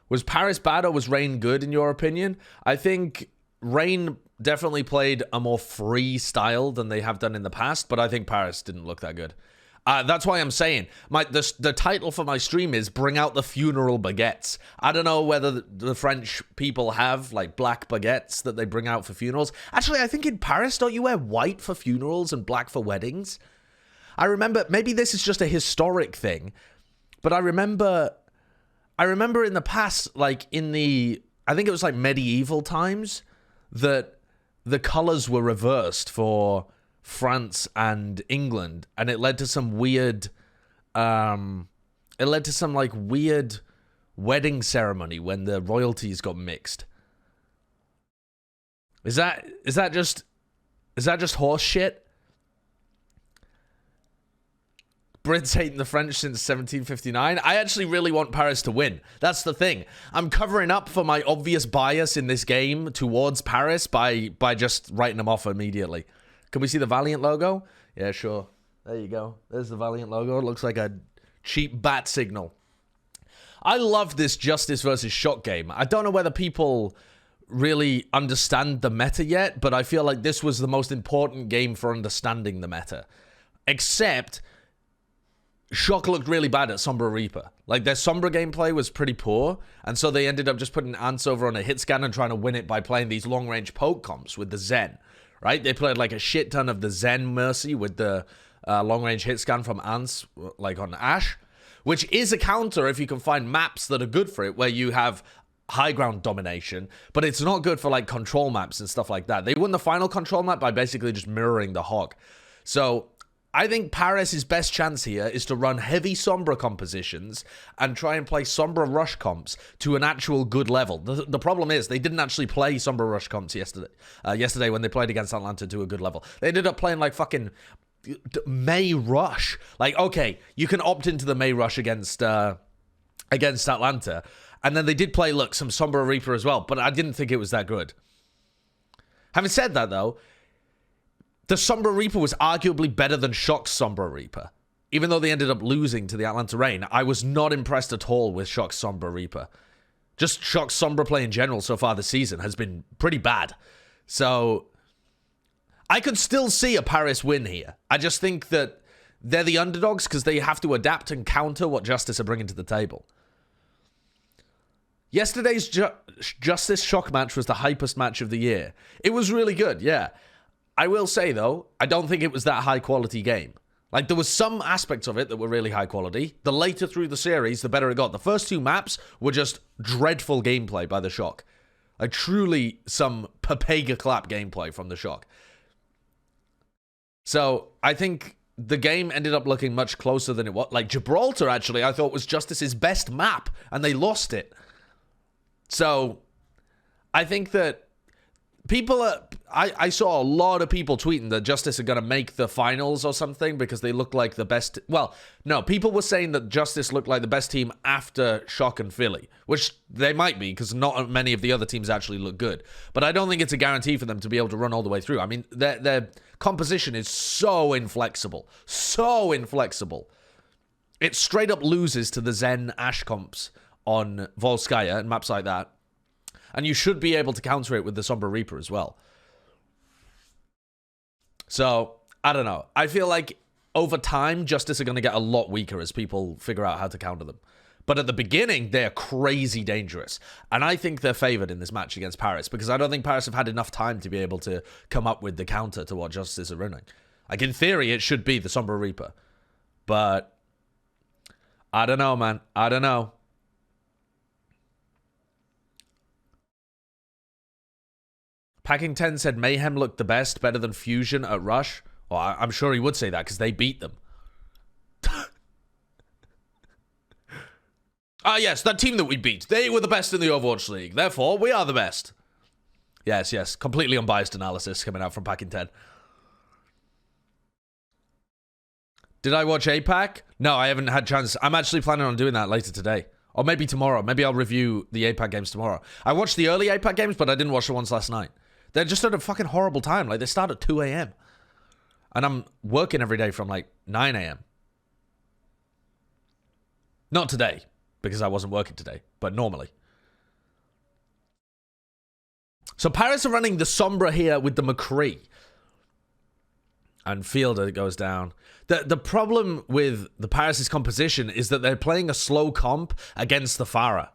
Was Paris bad or was Reign good in your opinion? I think Reign definitely played a more free style than they have done in the past, but I think Paris didn't look that good. That's why I'm saying the title for my stream is Bring Out the Funeral Baguettes. I don't know whether the French people have like black baguettes that they bring out for funerals. Actually, I think in Paris, don't you wear white for funerals and black for weddings? I remember, maybe this is just a historic thing, but I remember in the past, like I think it was like medieval times, that the colors were reversed for France and England, and it led to some weird, weird wedding ceremony when the royalties got mixed. Is that just horse shit? Brits hating the French since 1759. I actually really want Paris to win. That's the thing. I'm covering up for my obvious bias in this game towards Paris by just writing them off immediately. Can we see the Valiant logo? Yeah, sure. There you go. There's the Valiant logo. It looks like a cheap bat signal. I love this Justice versus Shock game. I don't know whether people really understand the meta yet, but I feel like this was the most important game for understanding the meta. Except Shock looked really bad at Sombra Reaper. Like, their Sombra gameplay was pretty poor, and so they ended up just putting Ants over on a hit scan and trying to win it by playing these long-range poke comps with the Zen, right? They played like a shit ton of the Zen Mercy with the long-range hit scan from Ants, like on Ashe, which is a counter if you can find maps that are good for it, where you have high ground domination, but it's not good for like control maps and stuff like that. They won the final control map by basically just mirroring the Hog. So I think Paris' best chance here is to run heavy Sombra compositions and try and play Sombra Rush comps to an actual good level. The problem is they didn't actually play Sombra Rush comps yesterday when they played against Atlanta to a good level. They ended up playing like fucking May Rush. Like, okay, you can opt into the May Rush against Atlanta. And then they did play, look, some Sombra Reaper as well, but I didn't think it was that good. Having said that, though, the Sombra Reaper was arguably better than Shock's Sombra Reaper. Even though they ended up losing to the Atlanta Reign, I was not impressed at all with Shock's Sombra Reaper. Just Shock's Sombra play in general so far this season has been pretty bad. So I could still see a Paris win here. I just think that they're the underdogs because they have to adapt and counter what Justice are bringing to the table. Yesterday's Justice Shock match was the hypest match of the year. It was really good, yeah. I will say, though, I don't think it was that high-quality game. Like, there was some aspects of it that were really high quality. The later through the series, the better it got. The first two maps were just dreadful gameplay by the Shock. Like, truly some Papega clap gameplay from the Shock. So, I think the game ended up looking much closer than it was. Like, Gibraltar, actually, I thought was Justice's best map, and they lost it. So, I think that people are... I saw a lot of people tweeting that Justice are going to make the finals or something because they look like the best... Well, no, people were saying that Justice looked like the best team after Shock and Philly, which they might be because not many of the other teams actually look good. But I don't think it's a guarantee for them to be able to run all the way through. I mean, their composition is so inflexible. So inflexible. It straight up loses to the Zen Ashe comps on Volskaya and maps like that. And you should be able to counter it with the Sombra Reaper as well. So, I don't know. I feel like over time, Justice are going to get a lot weaker as people figure out how to counter them. But at the beginning, they're crazy dangerous. And I think they're favored in this match against Paris because I don't think Paris have had enough time to be able to come up with the counter to what Justice are running. Like, in theory, it should be the Sombra Reaper. But I don't know, man. I don't know. Packing 10 said Mayhem looked the best, better than Fusion at Rush. Well, I'm sure he would say that because they beat them. Yes, that team that we beat. They were the best in the Overwatch League. Therefore, we are the best. Yes. Completely unbiased analysis coming out from Packing 10. Did I watch APAC? No, I haven't had chance. I'm actually planning on doing that later today. Or maybe tomorrow. Maybe I'll review the APAC games tomorrow. I watched the early APAC games, but I didn't watch the ones last night. They're just at a fucking horrible time. Like, they start at 2 a.m. And I'm working every day from, like, 9 a.m. Not today, because I wasn't working today, but normally. So Paris are running the Sombra here with the McCree. And Fielder goes down. The problem with the Paris' composition is that they're playing a slow comp against the Pharah.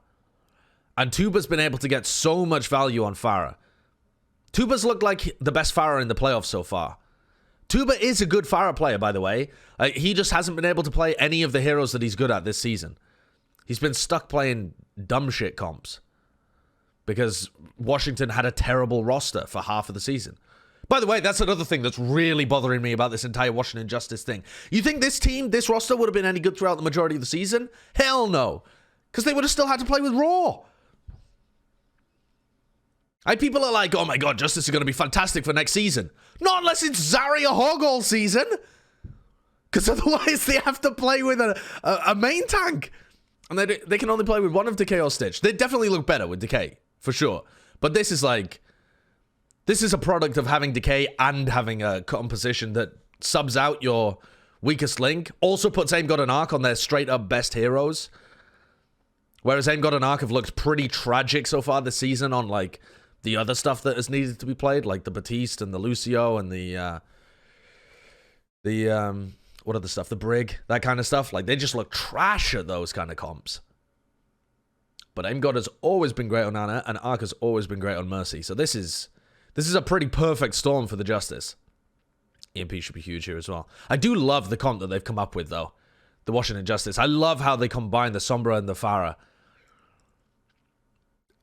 And Tuba's been able to get so much value on Pharah. Tuba's looked like the best Pharah in the playoffs so far. Tuba is a good Pharah player, by the way. He just hasn't been able to play any of the heroes that he's good at this season. He's been stuck playing dumb shit comps. Because Washington had a terrible roster for half of the season. By the way, that's another thing that's really bothering me about this entire Washington Justice thing. You think this team, this roster would have been any good throughout the majority of the season? Hell no. Because they would have still had to play with Raw. People are like, oh my god, Justice is going to be fantastic for next season. Not unless it's Zarya Hog all season. Because otherwise they have to play with a main tank. And they can only play with one of Decay or Stitch. They definitely look better with Decay, for sure. But this is like... This is a product of having Decay and having a composition that subs out your weakest link. Also puts Aim God and Arc on their straight-up best heroes. Whereas Aim God and Arc have looked pretty tragic so far this season on, like, the other stuff that has needed to be played. Like the Batiste and the Lucio and what other stuff? The Brig. That kind of stuff. Like, they just look trash at those kind of comps. But Aim God has always been great on Ana, and Arc has always been great on Mercy. So this is a pretty perfect storm for the Justice. EMP should be huge here as well. I do love the comp that they've come up with, though. The Washington Justice. I love how they combine the Sombra and the Pharah.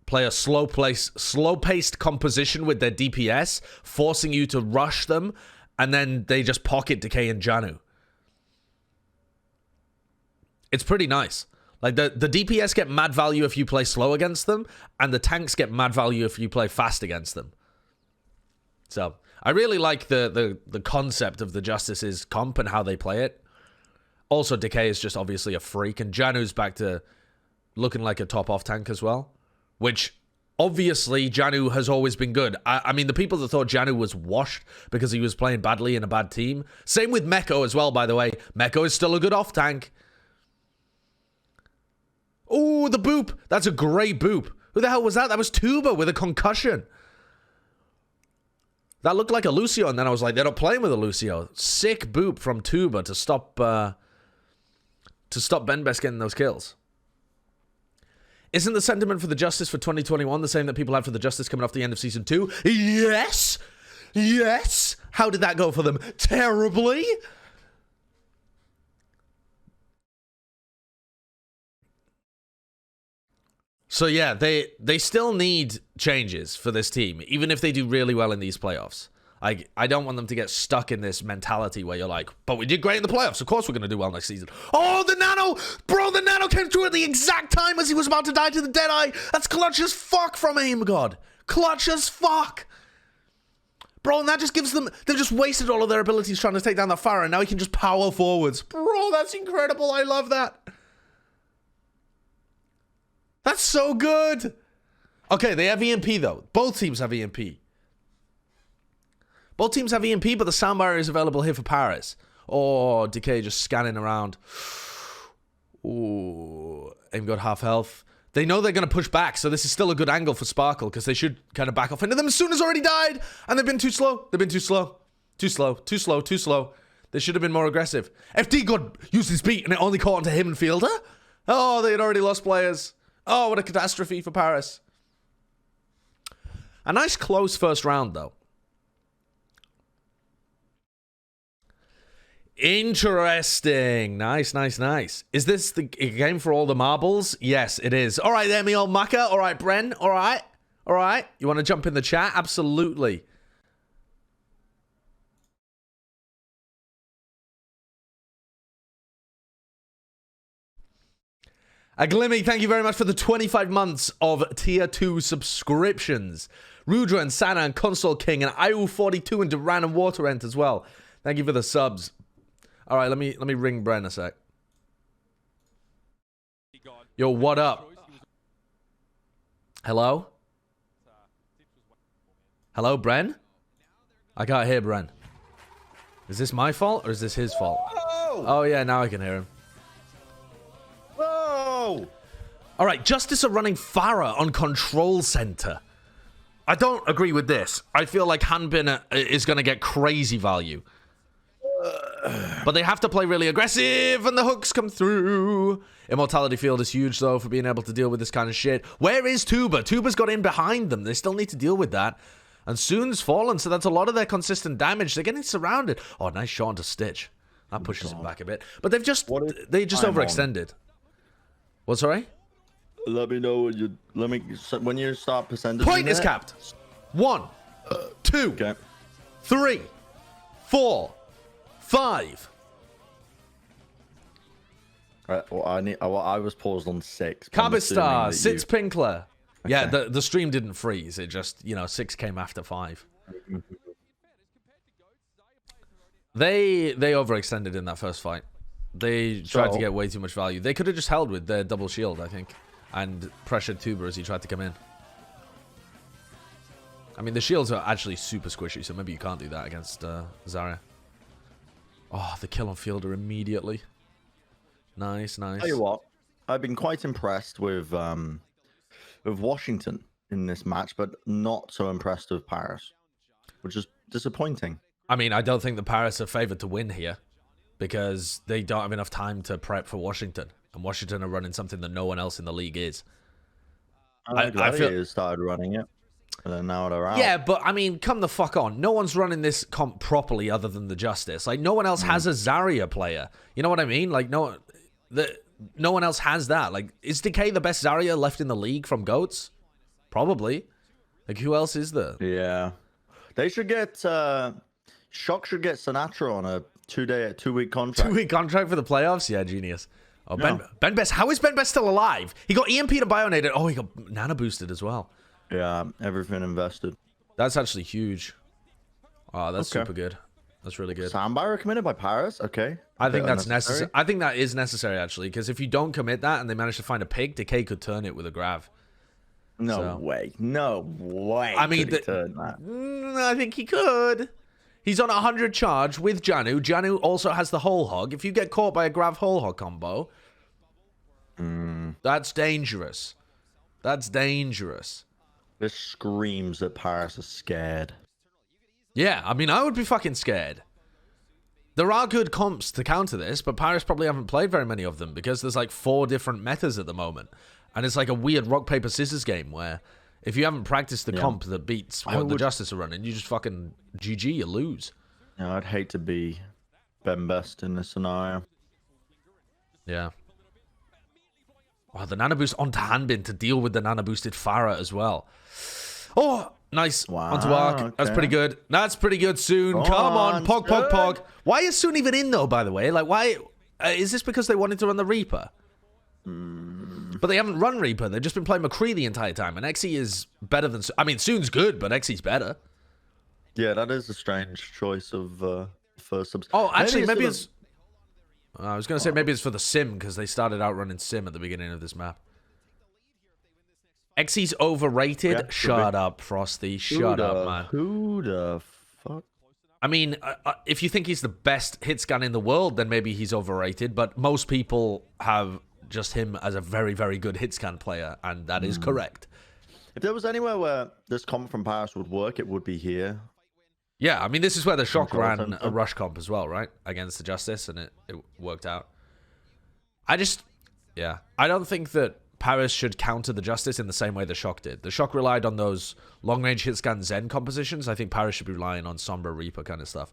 Play a slow-paced composition with their DPS, forcing you to rush them, and then they just pocket Decay and Janu. It's pretty nice. Like, the DPS get mad value if you play slow against them, and the tanks get mad value if you play fast against them. So, I really like the concept of the Justice's comp and how they play it. Also, Decay is just obviously a freak, and Janu's back to looking like a top-off tank as well. Which, obviously, Janu has always been good. I mean, the people that thought Janu was washed because he was playing badly in a bad team. Same with Meko as well, by the way. Meko is still a good off-tank. Oh, the boop. That's a great boop. Who the hell was that? That was Tuba with a concussion. That looked like a Lucio, and then I was like, they're not playing with a Lucio. Sick boop from Tuba to stop Benbest getting those kills. Isn't the sentiment for the Justice for 2021 the same that people had for the Justice coming off the end of Season 2? Yes! Yes! How did that go for them? Terribly! So yeah, they still need changes for this team, even if they do really well in these playoffs. I don't want them to get stuck in this mentality where you're like, but we did great in the playoffs. Of course we're going to do well next season. Oh, the Nano! Bro, the Nano came through at the exact time as he was about to die to the Deadeye. That's clutch as fuck from Aim God. Clutch as fuck. Bro, and that just gives them... They've just wasted all of their abilities trying to take down the Pharah, and now he can just power forwards. Bro, that's incredible. I love that. That's so good. Okay, they have EMP, though. Both teams have EMP. Both teams have EMP, but the sound barrier is available here for Paris. Oh, Decay just scanning around. Ooh, Aim got half health. They know they're going to push back, so this is still a good angle for Sparkle, because they should kind of back off into them. Suna's already died, and they've been too slow. They've been too slow. Too slow, too slow, too slow. They should have been more aggressive. FD got used his beat, and it only caught onto him and Fielder. Oh, they had already lost players. Oh, what a catastrophe for Paris. A nice close first round, though. Interesting. Nice, nice, nice. Is this the game for all the marbles? Yes, it is. All right, there, me old Maka. All right, Bren. All right. All right. You want to jump in the chat? Absolutely. Aglimmy, thank you very much for the 25 months of Tier 2 subscriptions. Rudra and Sana and Console King and IU42 and Duran and Waterent as well. Thank you for the subs. All right, let me ring Bren a sec. Yo, what up? Hello? Hello, Bren? I can't hear Bren. Is this my fault or is this his fault? Whoa! Oh yeah, now I can hear him. Whoa! All right, Justice are running Pharah on Control Center. I don't agree with this. I feel like Hanbin is going to get crazy value. But they have to play really aggressive, and the hooks come through. Immortality Field is huge, though, for being able to deal with this kind of shit. Where is Tuba? Tuba's got in behind them. They still need to deal with that. And Soon's fallen, so that's a lot of their consistent damage. They're getting surrounded. Oh, nice shot onto Stitch. That pushes him back a bit. But they just overextended. What's sorry? Let me know when you start percentage. Point is capped. 1, 2, 3, 4, 5. I was paused on 6. Carbistar, Sits Pinkler. Okay. Yeah, the stream didn't freeze. It just, 6 came after 5. They overextended in that first fight. They tried to get way too much value. They could have just held with their double shield, I think, and pressured Tuba as he tried to come in. I mean, the shields are actually super squishy, so maybe you can't do that against Zarya. Oh, the kill on Fielder immediately. Nice. Tell you what, I've been quite impressed with Washington in this match, but not so impressed with Paris, which is disappointing. I mean, I don't think the Paris are favored to win here because they don't have enough time to prep for Washington, and Washington are running something that no one else in the league is. I feel started running it, and then now they're out. Yeah, but I mean, come the fuck on. No one's running this comp properly other than the Justice. Like, no one else has a Zarya player. You know what I mean? Like, no one else has that. Like, is Decay the best Zarya left in the league from GOATs? Probably. Like, who else is there? Yeah. They should get... Shock should get Sinatra on a 2-week contract. 2-week contract for the playoffs? Yeah, genius. Oh, yeah. Ben Best. How is Ben Best still alive? He got EMP'd and Bionated. Oh, he got Nano boosted as well. Yeah, everything invested. That's actually huge. Oh, that's super good. That's really good. Soundbite recommended by Paris? Okay. I think that's necessary. I think that is necessary, actually, because if you don't commit that and they manage to find a pick, Decay could turn it with a grav. No way. I mean, I think he could. He's on 100 charge with Janu. Janu also has the whole hog. If you get caught by a grav whole hog combo, that's dangerous. That's dangerous. This screams that Paris is scared. Yeah, I mean, I would be fucking scared. There are good comps to counter this, but Paris probably haven't played very many of them because there's like 4 different metas at the moment. And it's like a weird rock, paper, scissors game where if you haven't practiced the comp that beats what the Justice are running, you just fucking GG, you lose. Yeah, I'd hate to be Ben Best in this scenario. Yeah. Oh, the nano boost onto Hanbin to deal with the nano boosted Farah as well. Oh, nice. Wow, onto Arc. Okay. That's pretty good. That's pretty good, Soon. Come on. Pog. Why is Soon even in, though, by the way? Like, why? Is this because they wanted to run the Reaper? But they haven't run Reaper. They've just been playing McCree the entire time. And XE is better than... I mean, Soon's good, but XE's better. Yeah, that is a strange choice of first subs. Oh, actually, maybe it's... I was going to say maybe it's for the Sim, because they started out running Sim at the beginning of this map. XE's overrated? Yeah, shut up, Frosty. Shut up, man. Who the fuck? I mean, if you think he's the best hit scan in the world, then maybe he's overrated. But most people have just him as a very, very good hit scan player, and that is correct. If there was anywhere where this comp from Paris would work, it would be here. Yeah, I mean, this is where the Shock ran a rush comp as well, right? Against the Justice, and it worked out. I don't think that Paris should counter the Justice in the same way the Shock did. The Shock relied on those long-range hit scan Zen compositions. I think Paris should be relying on Sombra Reaper kind of stuff.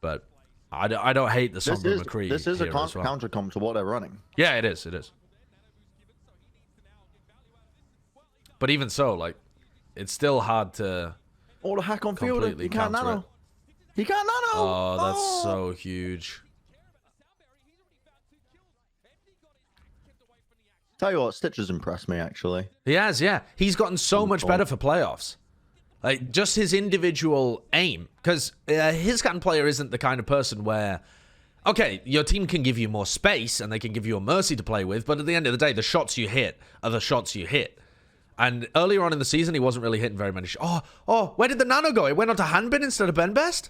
But I don't hate the Sombra McCree. This is a counter comp to what they're running. Yeah, it is. It is. But even so, like, it's still hard to... Oh, the hack on field. He can't nano. He can't nano. Oh, that's so huge. Tell you what, Stitch has impressed me, actually. He has, yeah. He's gotten so much better for playoffs. Like, just his individual aim. Because his kind of player isn't the kind of person where... Okay, your team can give you more space, and they can give you a Mercy to play with, but at the end of the day, the shots you hit are the shots you hit. And earlier on in the season, he wasn't really hitting very many shots. Oh, where did the nano go? It went on to Hanbin instead of Ben Best?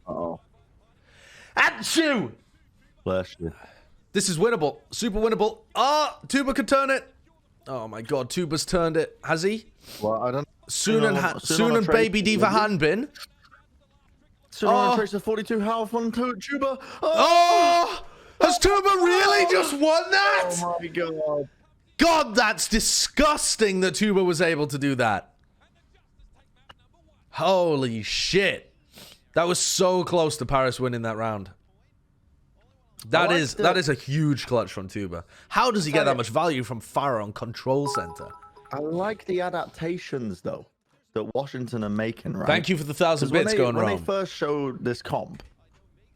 Uh-oh. Achoo! Bless you. This is winnable. Super winnable. Oh, Tuba could turn it. Oh my god, Tuba's turned it. Has he? Well, I don't... Soon and Baby Diva Hanbin. Soon on Tracer 42 health on Tuba. Oh! Has Tuba really just won that? Oh my god. God, that's disgusting that Tuba was able to do that. Holy shit. That was so close to Paris winning that round. That is a huge clutch from Tuba. How does he get that much value from Farah on Control Center? I like the adaptations, though, that Washington are making, right? Thank you for the 1,000 bits going wrong. When they first showed this comp,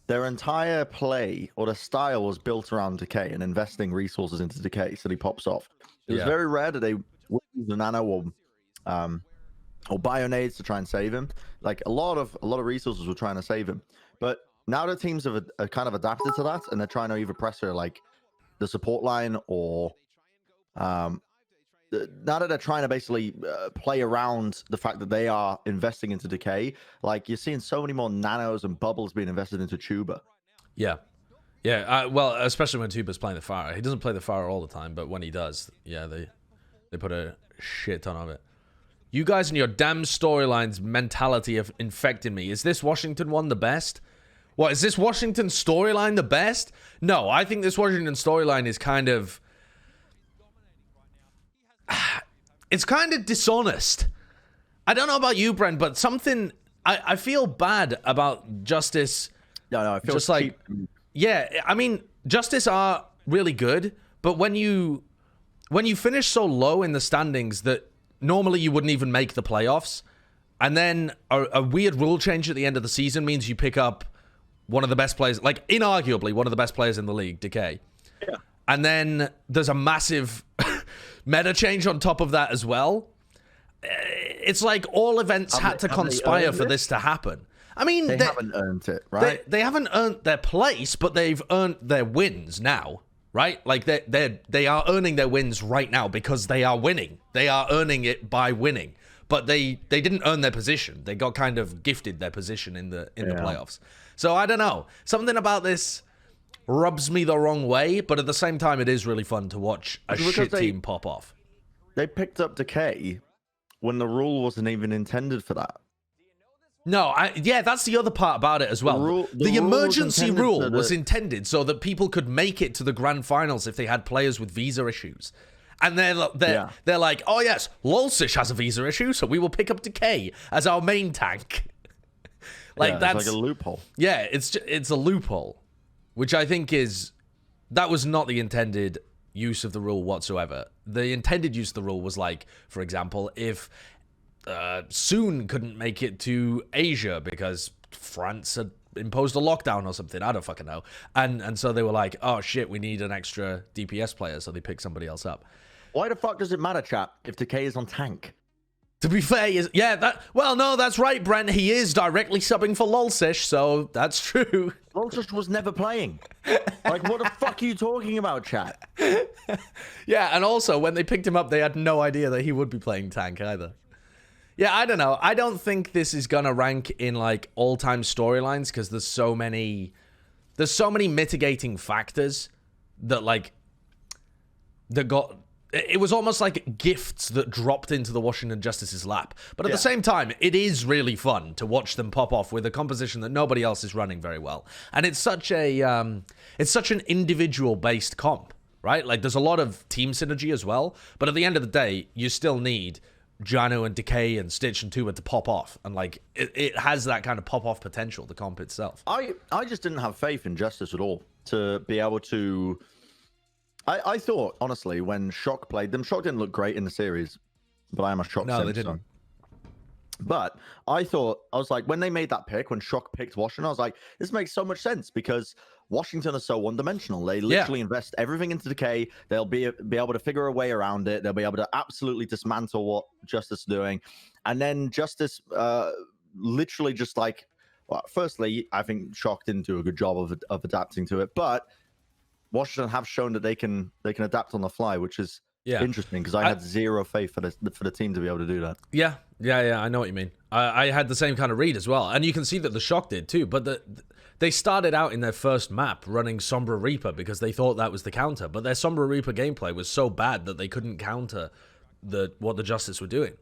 their entire play or the style was built around Decay and investing resources into Decay so he pops off. It was very rare that they would use the nano or bionades to try and save him. Like a lot of resources were trying to save him. But now the teams have kind of adapted to that, and they're trying to either pressure like the support line or now that they're trying to basically play around the fact that they are investing into Decay, like you're seeing so many more nanos and bubbles being invested into Tuba. Yeah. Yeah, well, especially when Tuba's playing the Fire. He doesn't play the Fire all the time, but when he does, yeah, they put a shit ton of it. You guys and your damn storylines mentality have infected me. Is this Washington one the best? What, is this Washington storyline the best? No, I think this Washington storyline is kind of... It's kind of dishonest. I don't know about you, Bren, but something... I feel bad about Justice. No, I feel just like... cheap. Yeah, I mean, Justice are really good, but when you finish so low in the standings that normally you wouldn't even make the playoffs, and then a weird rule change at the end of the season means you pick up one of the best players, like inarguably one of the best players in the league, Decay. Yeah. And then there's a massive meta change on top of that as well. It's like all events had to conspire for this to happen. I mean, they haven't earned it, right? They haven't earned their place, but they've earned their wins now, right? Like they are earning their wins right now because they are winning. They are earning it by winning, but they didn't earn their position. They got kind of gifted their position in the playoffs. So I don't know. Something about this rubs me the wrong way, but at the same time, it is really fun to watch a shit team pop off. They picked up Decay when the rule wasn't even intended for that. No, yeah, that's the other part about it as well. The emergency rule was intended so that people could make it to the grand finals if they had players with visa issues. And they're like, oh yes, Lolsish has a visa issue, so we will pick up Decay as our main tank. Like that's like a loophole. Yeah, it's a loophole, which I think that was not the intended use of the rule whatsoever. The intended use of the rule was like, for example, if Soon couldn't make it to Asia because France had imposed a lockdown or something. I don't fucking know. And so they were like, oh shit, we need an extra DPS player, so they picked somebody else up. Why the fuck does it matter, chap, if Decay is on tank? To be fair, no, that's right, Brent. He is directly subbing for Lolsish, so that's true. Lolsish was never playing. Like, what the fuck are you talking about, chat? Yeah, and also, when they picked him up, they had no idea that he would be playing tank either. Yeah, I don't know. I don't think this is gonna rank in like all-time storylines because there's so many mitigating factors that it was almost like gifts that dropped into the Washington Justice's lap. But at the same time, it is really fun to watch them pop off with a composition that nobody else is running very well. And it's such an individual-based comp, right? Like there's a lot of team synergy as well. But at the end of the day, you still need Jano and Decay and Stitch and Tuba to pop off, and like it has that kind of pop off potential, the comp itself. I just didn't have faith in Justice at all to be able to. I thought honestly when Shock played them, Shock didn't look great in the series, but I am a Shock. No, they didn't. But I was like, when they made that pick, when Shock picked Washington, I was like, this makes so much sense because Washington are so one-dimensional. They literally invest everything into Decay. They'll be able to figure a way around it. They'll be able to absolutely dismantle what Justice is doing. And then Justice literally just like, well, firstly, I think Shock didn't do a good job of adapting to it, but Washington have shown that they can adapt on the fly, which is interesting because I had zero faith for the team to be able to do that. Yeah, I know what you mean. I had the same kind of read as well, and you can see that the Shock did too. But they started out in their first map running Sombra Reaper because they thought that was the counter, but their Sombra Reaper gameplay was so bad that they couldn't counter what the Justice were doing.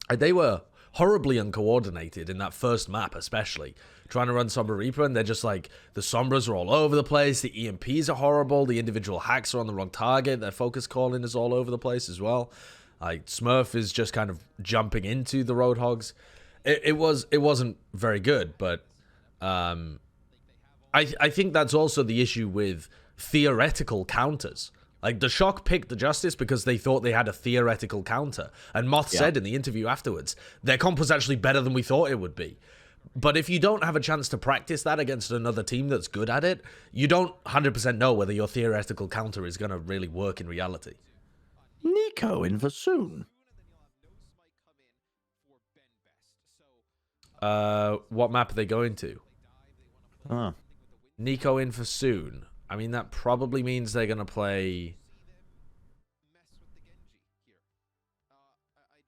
They were horribly uncoordinated in that first map, especially. Trying to run Sombra Reaper, and they're just like, the Sombras are all over the place, the EMPs are horrible, the individual hacks are on the wrong target, their focus calling is all over the place as well. Like, Smurf is just kind of jumping into the Roadhogs. It wasn't very good, but I think that's also the issue with theoretical counters. Like, the Shock picked the Justice because they thought they had a theoretical counter. And Moth said in the interview afterwards, their comp was actually better than we thought it would be. But if you don't have a chance to practice that against another team that's good at it, you don't 100% know whether your theoretical counter is going to really work in reality. Nico in for soon. What map are they going to? Oh. Nico in for soon. I mean, that probably means they're going to play...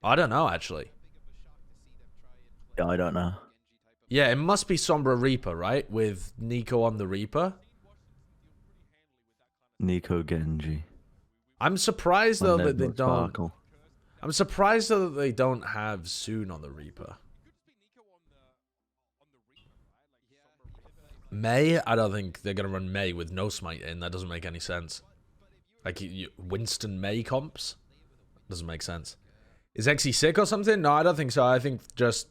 I don't know, actually. Yeah, I don't know. Yeah, it must be Sombra Reaper, right? With Nico on the Reaper. Nico Genji. I'm surprised, though, that they don't... Sparkle. I'm surprised, though, that they don't have Soon on the Reaper. May? I don't think they're going to run May with no smite in. That doesn't make any sense. Like, Winston May comps? Doesn't make sense. Is Xe sick or something? No, I don't think so. I think just...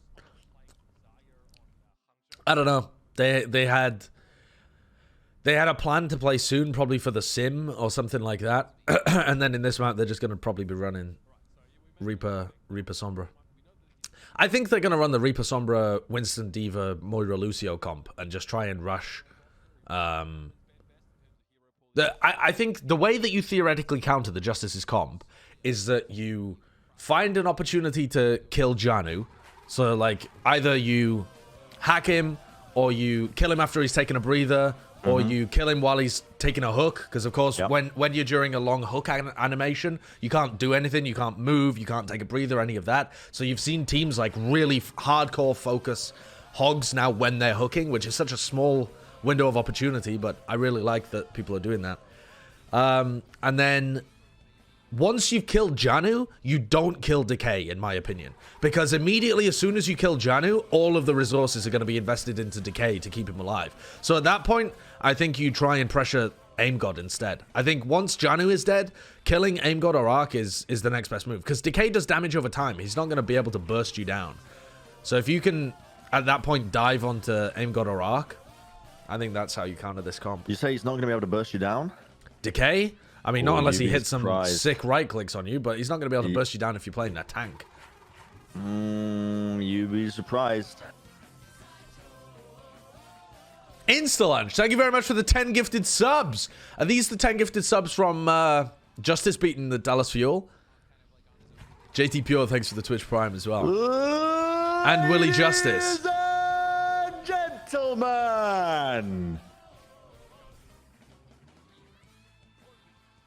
I don't know. They had a plan to play Soon, probably for the Sim or something like that. And then in this map, they're just going to probably be running Reaper Sombra. I think they're going to run the Reaper Sombra, Winston Diva, Moira Lucio comp and just try and rush. I think the way that you theoretically counter the Justice's comp is that you find an opportunity to kill Janu. So, like, either you hack him, or you kill him after he's taken a breather, or you kill him while he's taking a hook, because of course when you're during a long hook animation, you can't do anything, you can't move, you can't take a breather, any of that. So you've seen teams like really hardcore focus hogs now when they're hooking, which is such a small window of opportunity, but I really like that people are doing that. And then once you've killed Janu, you don't kill Decay, in my opinion. Because immediately, as soon as you kill Janu, all of the resources are going to be invested into Decay to keep him alive. So at that point, I think you try and pressure Aim God instead. I think once Janu is dead, killing Aim God or Arc is the next best move. Because Decay does damage over time. He's not going to be able to burst you down. So if you can, at that point, dive onto Aim God or Arc, I think that's how you counter this comp. You say he's not going to be able to burst you down? Decay? I mean, not unless he hits some sick right clicks on you, but he's not going to be able to burst you down if you're playing a tank. You'd be surprised. Insta-lunch, thank you very much for the 10 gifted subs. Are these the 10 gifted subs from Justice beating the Dallas Fuel? JT Pure, thanks for the Twitch Prime as well. And Willie Justice. Ladies and gentlemen,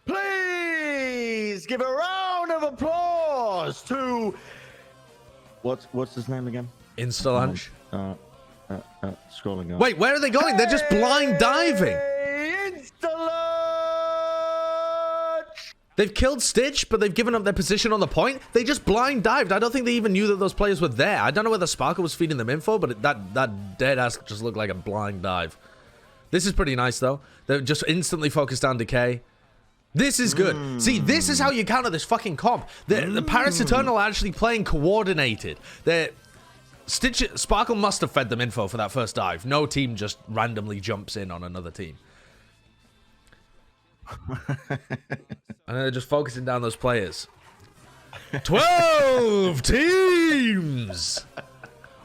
please give a round of applause to what's his name again? Insta-lunch. Scrolling up. Wait, where are they going? They're just blind diving. Insta-lunch. They've killed Stitch, but they've given up their position on the point. They just blind dived. I don't think they even knew that those players were there. I don't know whether Sparkle was feeding them info, but that dead ass just looked like a blind dive. This is pretty nice, though. They're just instantly focused on Decay. This is good. See, this is how you counter this fucking comp. The Paris Eternal are actually playing coordinated. Sparkle must have fed them info for that first dive. No team just randomly jumps in on another team. And they're just focusing down those players. 12 teams!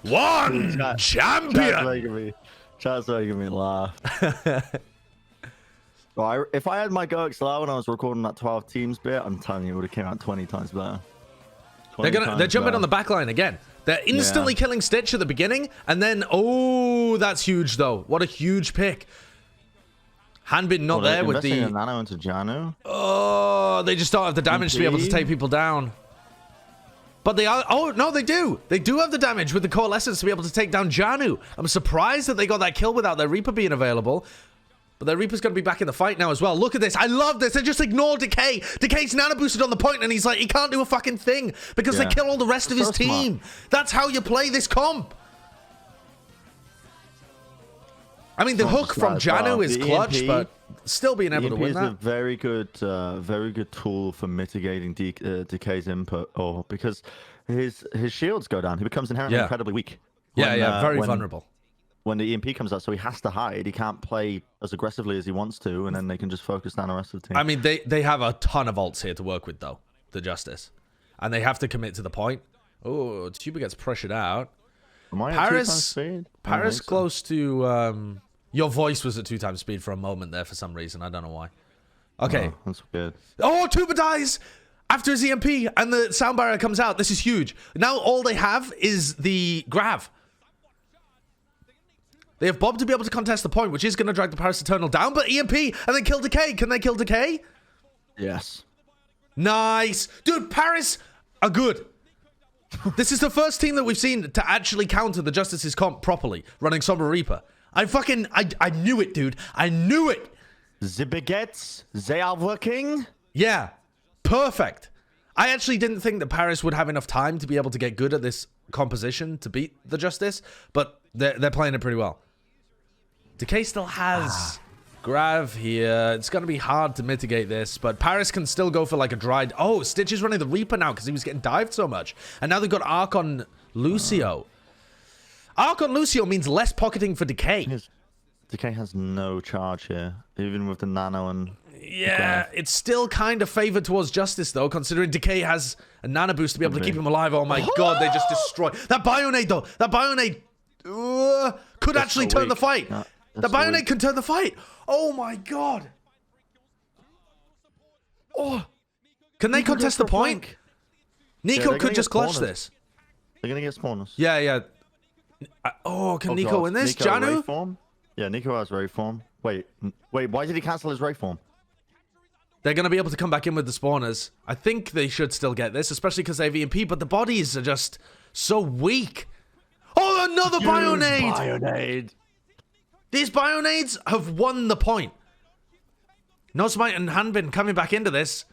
One champion! Chat's making me laugh. Well, if I had my Go XLR when I was recording that 12 teams bit, I'm telling you, it would have came out 20 times better. They're jumping on the back line again. They're instantly killing Stitch at the beginning, and then, oh, that's huge, though. What a huge pick. Hanbin not there with the... nano into Janu? Oh, they just don't have the damage to be able to take people down. But they are... Oh, no, they do. They do have the damage with the Coalescence to be able to take down Janu. I'm surprised that they got that kill without their Reaper being available. But their Reaper's going to be back in the fight now as well. Look at this. I love this. They just ignore Decay. Decay's nano boosted on the point, and he's like, he can't do a fucking thing because they kill all the rest of his team. That's how you play this comp. I mean, the hook from Janu is clutch, but still being able to win that. EMP is a very good tool for mitigating Decay's input, or because his shields go down. He becomes inherently incredibly weak. Very vulnerable. When the EMP comes out, so he has to hide. He can't play as aggressively as he wants to, and then they can just focus down the rest of the team. I mean, they have a ton of ults here to work with, though, the Justice. And they have to commit to the point. Oh, Tuber gets pressured out. Am I at 2x speed? Paris close to... your voice was at 2 times speed for a moment there for some reason. I don't know why. Okay. Oh, that's good. Oh, Tuber dies after his EMP, and the sound barrier comes out. This is huge. Now all they have is the Grav. They have Bob to be able to contest the point, which is going to drag the Paris Eternal down, but EMP and then kill Decay. Can they kill Decay? Yes. Nice. Dude, Paris are good. This is the first team that we've seen to actually counter the Justice's comp properly, running Sombra Reaper. I knew it, dude. I knew it. The baguettes, they are working. Yeah, perfect. I actually didn't think that Paris would have enough time to be able to get good at this composition to beat the Justice, but they're playing it pretty well. Decay still has Grav here. It's going to be hard to mitigate this, but Paris can still go for like a dried... Oh, Stitch is running the Reaper now because he was getting dived so much. And now they've got Arc on Lucio. Arc on Lucio means less pocketing for Decay. Decay has no charge here, even with the nano and... Yeah, it's still kind of favored towards Justice, though, considering Decay has a nano boost to be able to keep him alive. Oh my god, they just destroyed... That Bionade, though! That Bionade could actually turn the fight. The Bionade can turn the fight. Oh my god. Oh. Can they contest the point? Nico could just clutch this. They're going to get spawners. Yeah. Can Nico win this? Nico Janu? Ray form? Yeah, Nico has Ray form. Wait, why did he cancel his Ray form? They're going to be able to come back in with the spawners. I think they should still get this, especially because they have EMP, but the bodies are just so weak. Oh, another Bionade! These Bionades have won the point. No Smite and Hanbin coming back into this.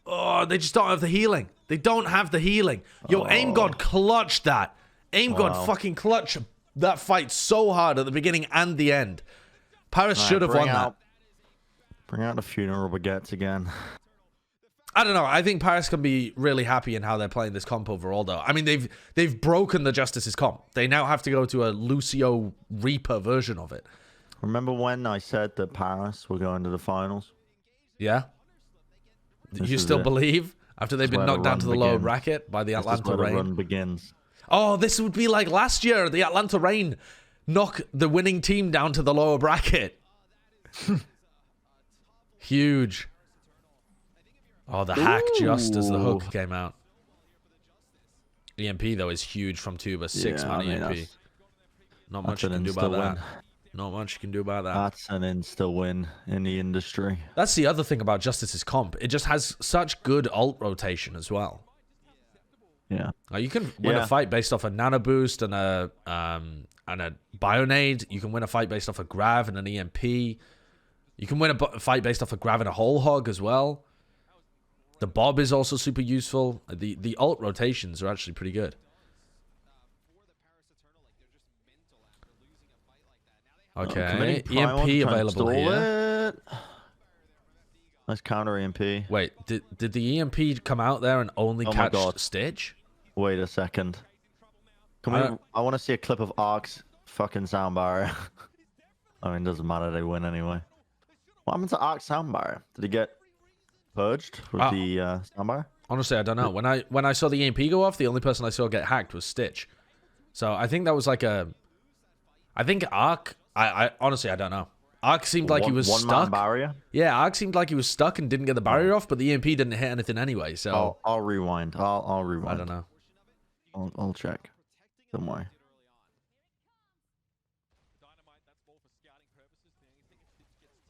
Oh, they just don't have the healing. They don't have the healing. Yo, Aim God clutched that. Aim God fucking clutched that fight so hard at the beginning and the end. Paris should have won that. Bring out the funeral baguettes again. I don't know. I think Paris can be really happy in how they're playing this comp overall, though. I mean, they've broken the Justice's comp. They now have to go to a Lucio Reaper version of it. Remember when I said that Paris were going to the finals? Yeah. You still believe after they've been knocked down to the lower bracket by the Atlanta Rain? The run begins. Oh, this would be like last year. The Atlanta Rain knock the winning team down to the lower bracket. Huge. Oh, the hack just as the hook came out. EMP, though, is huge from Tuber. 6-man EMP. Not much you can do about that. Not much you can do about that. That's an insta-win in the industry. That's the other thing about Justice's comp. It just has such good ult rotation as well. Yeah. You can win a fight based off a nano boost and a Bionade. You can win a fight based off a Grav and an EMP. You can win a fight based off a Grav and a Whole Hog as well. The Bob is also super useful. The ult rotations are actually pretty good. Okay, EMP available here. Nice counter EMP. Wait, did the EMP come out there and only catch Stitch? Wait a second. I want to see a clip of Ark's fucking sound barrier. I mean, it doesn't matter. They win anyway. What happened to Ark's sound barrier? Did he get purged with the sound barrier? Honestly, I don't know. When I saw the EMP go off, the only person I saw get hacked was Stitch. So I think that was like a... I think Ark... I honestly, I don't know. Ark seemed like he was stuck. Barrier? Yeah, Ark seemed like he was stuck and didn't get the barrier off, but the EMP didn't hit anything anyway, so... I'll rewind. I'll rewind. I don't know. I'll check. Don't worry.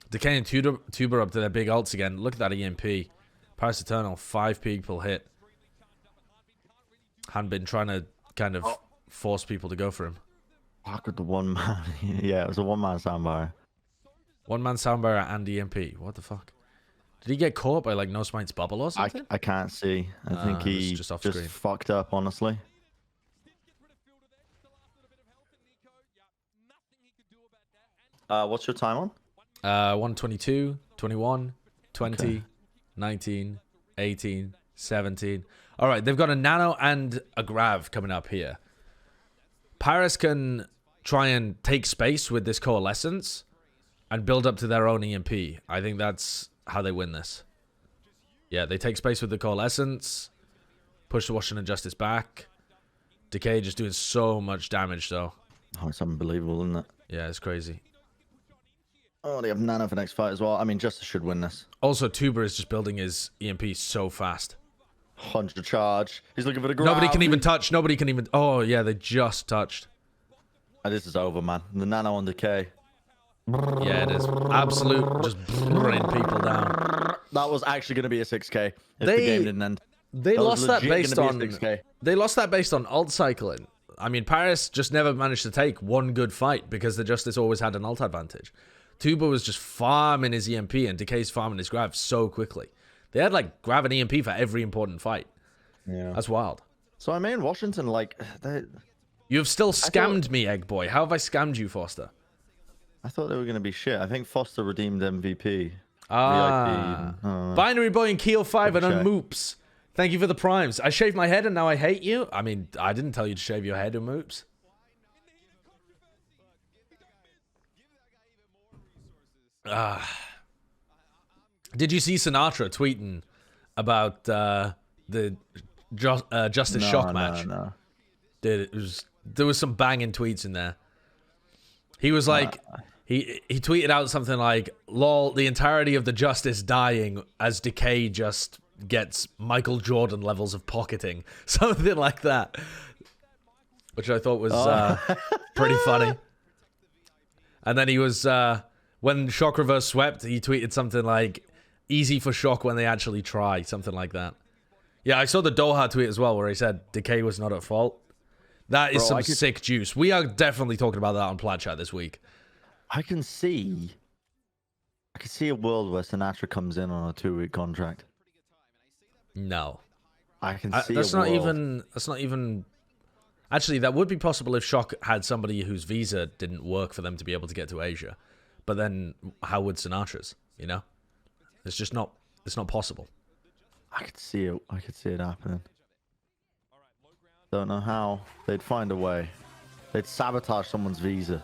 Decay and Tuber up to their big ults again. Look at that EMP. Paris Eternal, 5 people hit. Hanbin trying to kind of force people to go for him. Ark with the one man. Yeah, it was a one-man sound barrier. One-man soundbar and EMP. What the fuck? Did he get caught by like No Smite's bubble or something? I can't see. I think he just off just screen. fucked up, honestly. What's your time on? 122, 21, 20, Okay. 19, 18, 17. All right, they've got a nano and a grav coming up here. Paris can try and take space with this coalescence and build up to their own EMP. I think that's how they win this. Yeah, they take space with the coalescence, push the Washington Justice back. Decay just doing so much damage, though. Oh, it's unbelievable, isn't it? Yeah, it's crazy. Oh, they have Nano for next fight as well. I mean, Justice should win this. Also, Tuber is just building his EMP so fast. 100 charge. He's looking for the grab. Nobody can even touch. Nobody can even... Oh, yeah, they just touched. This is over, man. The Nano on Decay. Yeah, it is. Absolute, just bringing people down. That was actually going to be a 6K if the game didn't end. They lost that based on... 6K. They lost that based on ult cycling. I mean, Paris just never managed to take one good fight because the Justice always had an ult advantage. Tuba was just farming his EMP and Decay's farming his grav so quickly. They had like grav and EMP for every important fight. Yeah. That's wild. So I mean, Washington, like... You have still scammed me, Egg Boy. How have I scammed you, Foster? I thought they were going to be shit. I think Foster redeemed MVP. Ah. VIP. Binary Boy and Keel 5 and check. Unmoops. Thank you for the primes. I shaved my head and now I hate you? I mean, I didn't tell you to shave your head, Unmoops. Did you see Sinatra tweeting about the Justice Shock match? No. Dude, there was some banging tweets in there. He was like, he tweeted out something like, "Lol, the entirety of the Justice dying as Decay just gets Michael Jordan levels of pocketing," something like that, which I thought was pretty funny. And then he was when Shock Reverse swept, he tweeted something like, "Easy for Shock when they actually try," something like that. Yeah, I saw the Doha tweet as well where he said Decay was not at fault. That is some sick juice. We are definitely talking about that on Plat Chat this week. I can see a world where Sinatra comes in on a 2-week contract. No. I can see that's a not world. that's not even actually that would be possible if Shock had somebody whose visa didn't work for them to be able to get to Asia. But then how would Sinatra's, you know? It's just not possible. I could see it. I could see it happening. Don't know how. They'd find a way. They'd sabotage someone's visa.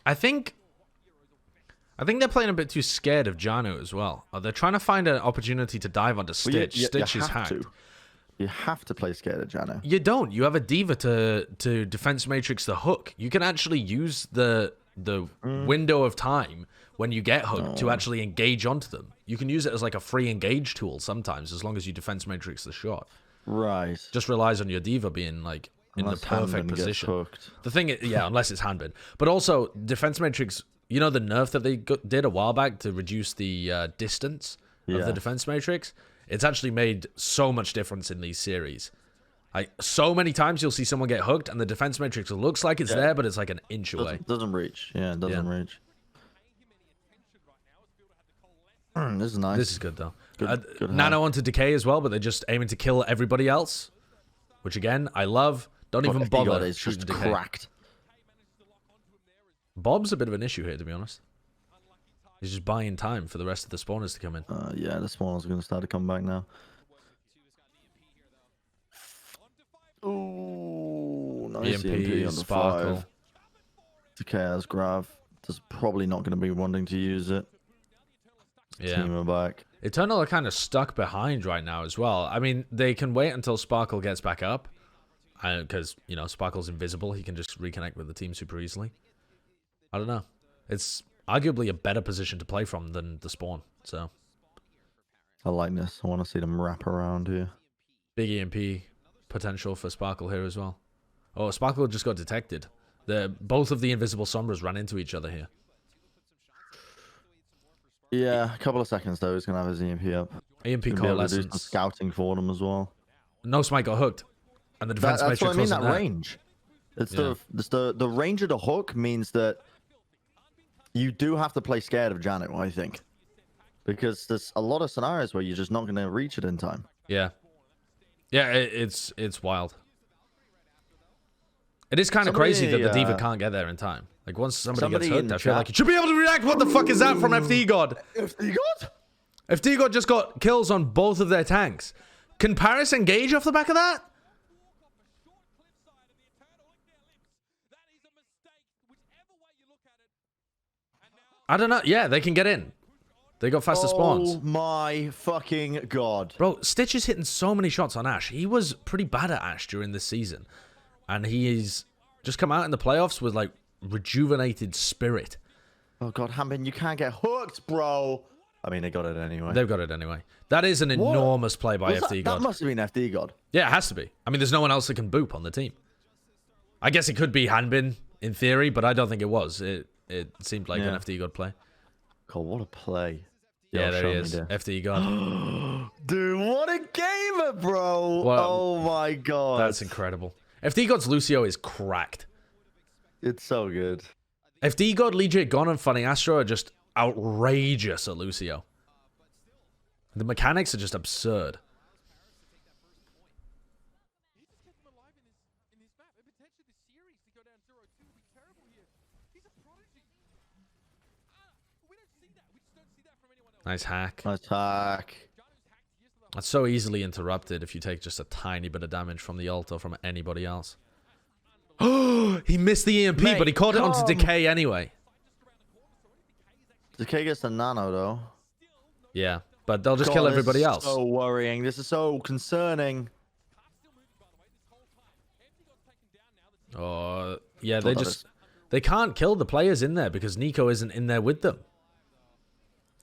I think they're playing a bit too scared of Janu as well. They're trying to find an opportunity to dive onto Stitch. Well, Stitch is hacked. You have to play scared of Janu. You don't. You have a diva to defense matrix the hook. You can actually use the window of time when you get hooked to actually engage onto them. You can use it as like a free engage tool sometimes, as long as you defense matrix the shot. Right. Just relies on your diva being like in Unless the perfect Handbin gets position. hooked. The thing is, yeah, unless it's handbin. But also, defense matrix, you know the nerf that they did a while back to reduce the distance of the defense matrix? It's actually made so much difference in these series. Like, so many times you'll see someone get hooked and the defense matrix looks like it's there, but it's like an inch away. Doesn't reach. Yeah, it doesn't reach. This is nice. This is good, though. Good Nano onto Decay as well, but they're just aiming to kill everybody else. Which, again, I love. Don't even bother It's shooting just Decay. cracked. Bob's a bit of an issue here, to be honest. He's just buying time for the rest of the spawners to come in. Yeah, the spawners are going to start to come back now. Ooh, nice EMP on the Sparkle. 5. Decay has Grav. There's probably not going to be wanting to use it. Yeah. Team are back. Eternal are kind of stuck behind right now as well. I mean, they can wait until Sparkle gets back up. Because, you know, Sparkle's invisible. He can just reconnect with the team super easily. I don't know. It's arguably a better position to play from than the spawn. So I like this. I want to see them wrap around here. big EMP potential for Sparkle here as well. Oh, Sparkle just got detected. Both of the invisible Sombras ran into each other here. Yeah, a couple of seconds though. He's going to have his EMP up. EMP He's gonna be able to do some coalescence. scouting for them as well. No Smite got hooked. And the defense That's what matrix I mean, wasn't that there. range. It's the range of the hook means that you do have to play scared of Janet, I think. Because there's a lot of scenarios where you're just not going to reach it in time. Yeah. Yeah, it's wild. It is kind of crazy that the D.Va can't get there in time. Like, once somebody gets hooked, I feel like it should be able to react. What the fuck is that from FD God? FD God? FD God just got kills on both of their tanks. Can Paris engage off the back of that? I don't know. Yeah, they can get in. They got faster spawns. Oh my fucking god. Bro, Stitch is hitting so many shots on Ashe. He was pretty bad at Ashe during this season. And he's just come out in the playoffs with, like, rejuvenated spirit. Oh god, Hambin, you can't get hooked, bro. I mean, they got it anyway. They've got it anyway. That is an enormous play by FD God. That must have been FD God. Yeah, it has to be. I mean, there's no one else that can boop on the team. I guess it could be Hanbin in theory, but I don't think it was. It seemed like an FD God play. God, what a play. Yeah, there he is. FD God. Dude, what a gamer, bro. Oh my god. That's incredible. FD God's Lucio is cracked. It's so good. FD God, Legit Gon, and Funny Astro are just outrageous at Lucio. The mechanics are just absurd. Nice hack. Nice hack. That's so easily interrupted if you take just a tiny bit of damage from the ult or from anybody else. Oh, he missed the EMP, but he caught it onto Decay anyway. Decay gets the nano, though. Yeah, but they'll just kill everybody else. So worrying. This is so concerning. Oh, yeah, they can't kill the players in there because Nico isn't in there with them.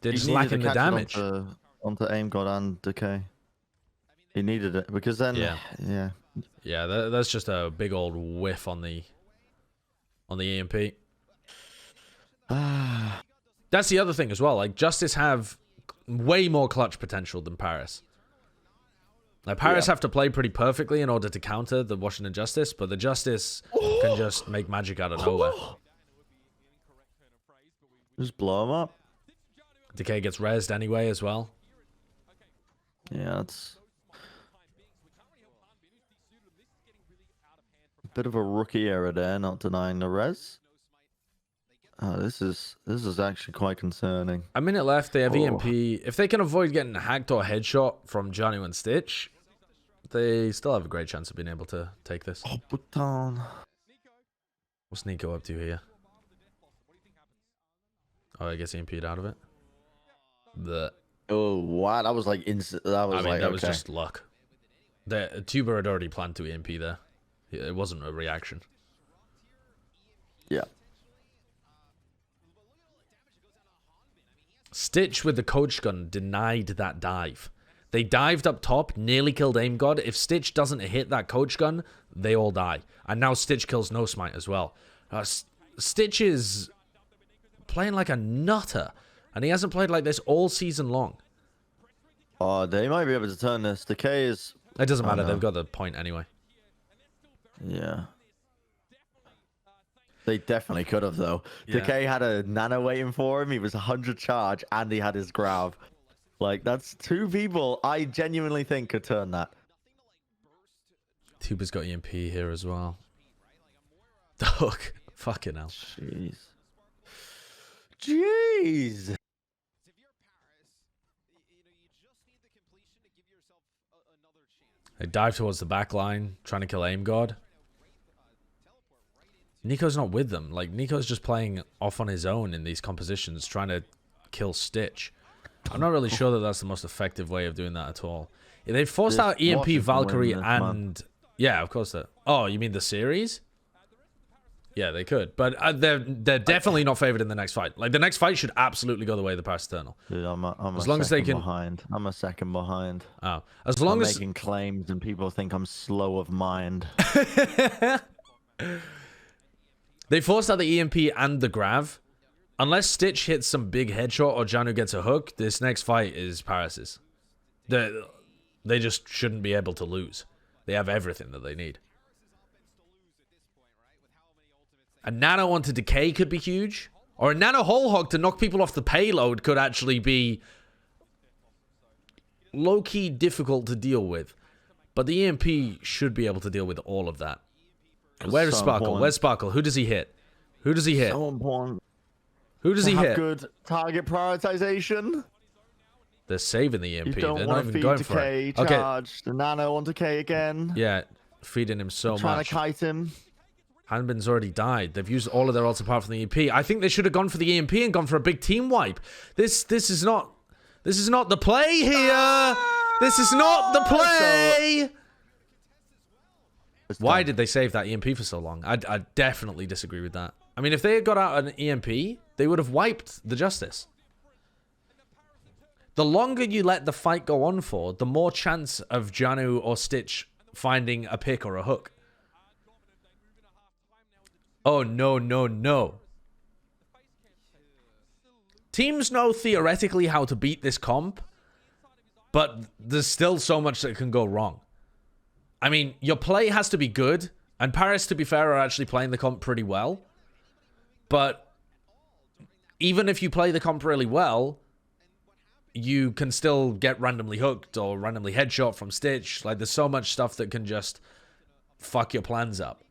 They're just lacking the damage. Onto Aim God and Decay. He needed it because then, yeah, that's just a big old whiff on the EMP. That's the other thing as well. Like, Justice have way more clutch potential than Paris. Like, Paris have to play pretty perfectly in order to counter the Washington Justice, but the Justice can just make magic out of nowhere. Just blow him up. Decay gets rezzed anyway as well. Yeah, that's a bit of a rookie error there, not denying the res. This is actually quite concerning. A minute left. They have EMP. If they can avoid getting hacked or headshot from Johnny and Stitch, they still have a great chance of being able to take this. Oh, Bhutan. What's Nico up to here? Oh, I guess he EMP'd out of it. Oh, wow. That was like instant. That was just luck. The Tuber had already planned to EMP there. It wasn't a reaction. Yeah. Stitch with the coach gun denied that dive. They dived up top, nearly killed Aim God. If Stitch doesn't hit that coach gun, they all die. And now Stitch kills No Smite as well. Stitch is playing like a nutter. And he hasn't played like this all season long. Oh, they might be able to turn this. Decay is... It doesn't matter. They've got the point anyway. Yeah. They definitely could have, though. Yeah. Decay had a nano waiting for him. He was 100 charge, and he had his grab. Like, that's two people I genuinely think could turn that. Tuba's got EMP here as well. The hook. Fucking hell. Jeez. Jeez. They dive towards the back line, trying to kill Aim God. Nico's not with them. Like, Nico's just playing off on his own in these compositions, trying to kill Stitch. I'm not really sure that that's the most effective way of doing that at all. Yeah, they forced out EMP, Valkyrie, and... Yeah, of course. Oh, you mean the series? Yeah, they could. But they're definitely not favored in the next fight. Like, the next fight should absolutely go the way of the Paris Eternal. Dude, I'm as long as they can... behind. I'm a second behind. Oh. As long as... making claims and people think I'm slow of mind. They forced out the EMP and the Grav. Unless Stitch hits some big headshot or Janu gets a hook, this next fight is Paris's. They just shouldn't be able to lose. They have everything that they need. A nano onto Decay could be huge. Or a nano whole hog to knock people off the payload could actually be low-key difficult to deal with. But the EMP should be able to deal with all of that. Where's Sparkle? Where's Sparkle? Who does he hit? Who does he hit? So important. Who does he hit? Good target prioritization. They're saving the EMP. You don't They're want not to even feed going Decay, for it. Okay. charge the nano on Decay again. Yeah, feeding him so Trying much. to kite him. Hanbin's already died. They've used all of their ults apart from the EMP. I think they should have gone for the EMP and gone for a big team wipe. This is not the play here. This is not the play. Why did they save that EMP for so long? I definitely disagree with that. I mean, if they had got out an EMP, they would have wiped the Justice. The longer you let the fight go on for, the more chance of Janu or Stitch finding a pick or a hook. Oh, no, no, no. Teams know theoretically how to beat this comp, but there's still so much that can go wrong. I mean, your play has to be good, and Paris, to be fair, are actually playing the comp pretty well. But even if you play the comp really well, you can still get randomly hooked or randomly headshot from Stitch. Like, there's so much stuff that can just fuck your plans up.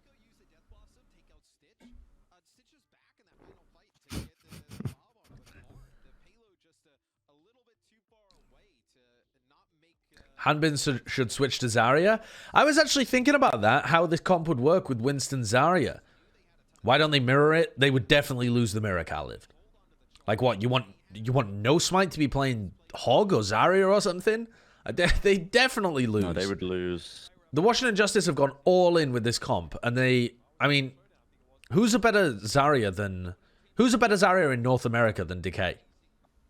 Hanbin should switch to Zarya. I was actually thinking about that, how this comp would work with Winston Zarya. Why don't they mirror it? They would definitely lose the mirror, Khalid. Like what? You want No Smite to be playing Hog or Zarya or something? They definitely lose. No, they would lose. The Washington Justice have gone all in with this comp, and I mean, who's a better Zarya in North America than Decay?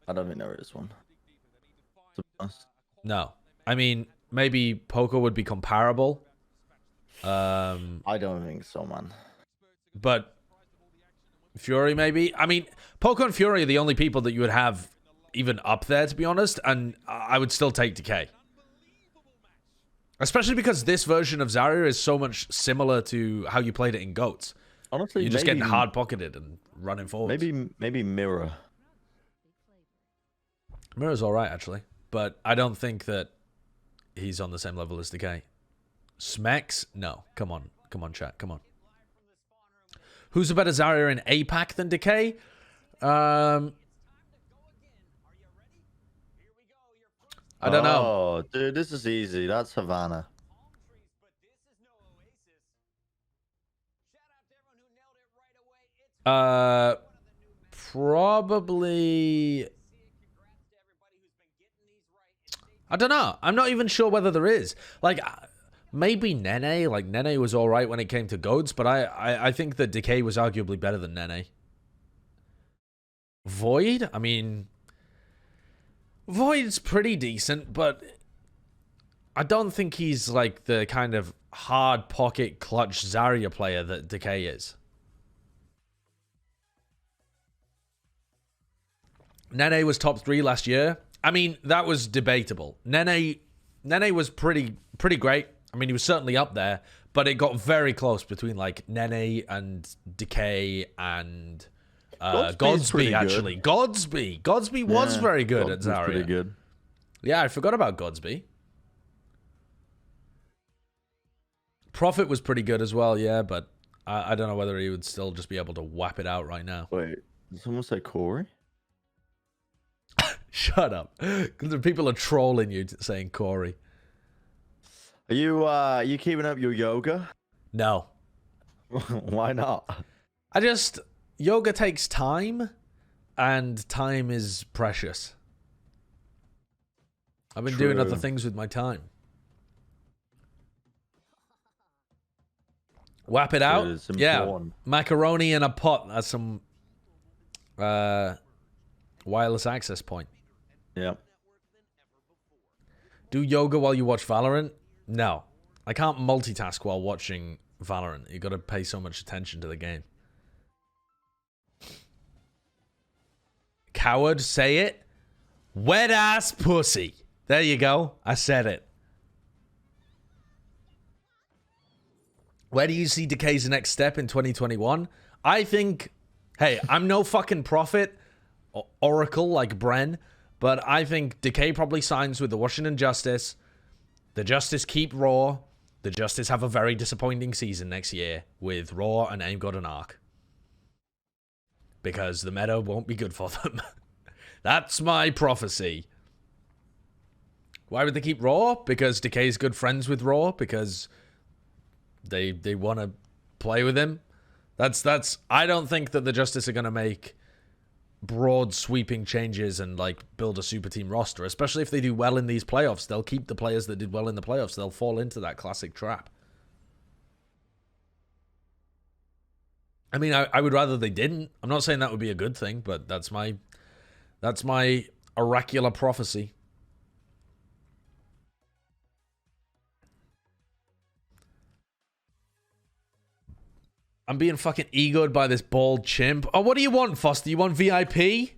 I don't think there is one. To be honest. No. I mean, maybe Poco would be comparable. I don't think so, man. But Fury, maybe? I mean, Poco and Fury are the only people that you would have even up there, to be honest, and I would still take Decay. Especially because this version of Zarya is so much similar to how you played it in GOATs. Honestly, you're just getting hard-pocketed and running forward. Maybe Mirror. Mirror's alright, actually. But I don't think that he's on the same level as Decay. Smex? No. Come on. Come on, chat. Come on. Who's a better Zarya in APAC than Decay? I don't know. Oh, dude, this is easy. That's Havana. Probably... I don't know. I'm not even sure whether there is. Like, maybe Nene. Like, Nene was alright when it came to GOATs, but I think that Decay was arguably better than Nene. Void? I mean... Void's pretty decent, but... I don't think he's, like, the kind of hard pocket clutch Zarya player that Decay is. Nene was top 3 last year. I mean, that was debatable. Nene was pretty great. I mean, he was certainly up there, but it got very close between like Nene and Decay and Godsby actually. Godsby was very good at Zarya. Pretty good. Yeah, I forgot about Godsby. Prophet was pretty good as well, yeah, but I don't know whether he would still just be able to whap it out right now. Wait, did someone say Corey? Shut up. Because people are trolling you saying Corey. Are you keeping up your yoga? No. Why not? Yoga takes time, and time is precious. I've been doing other things with my time. Whap it out? Yeah. Macaroni in a pot. That's some wireless access point. Yeah. Do yoga while you watch Valorant? No. I can't multitask while watching Valorant. You got to pay so much attention to the game. Coward, say it. Wet ass pussy. There you go. I said it. Where do you see Decay's next step in 2021? I think, hey, I'm no fucking prophet, oracle like Bren, but I think Decay probably signs with the Washington Justice. The Justice keep Raw. The Justice have a very disappointing season next year with Raw and Aim God and Arc. Because the meta won't be good for them. That's my prophecy. Why would they keep Raw? Because Decay's good friends with Raw. Because they want to play with him. That's. I don't think that the Justice are going to make broad sweeping changes and like build a super team roster, especially if they do well in these playoffs. They'll keep the players that did well in the playoffs. They'll fall into that classic trap. I mean, I would rather they didn't. I'm not saying that would be a good thing, but that's my oracular prophecy. I'm being fucking egoed by this bald chimp. Oh, what do you want, Foster? You want VIP?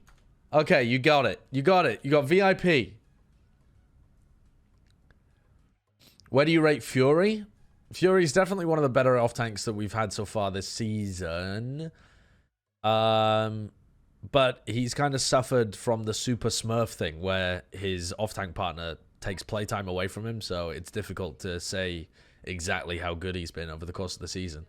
Okay, you got it. You got it. You got VIP. Where do you rate Fury? Fury's definitely one of the better off-tanks that we've had so far this season. But he's kind of suffered from the Super Smurf thing where his off-tank partner takes playtime away from him, so it's difficult to say exactly how good he's been over the course of the season.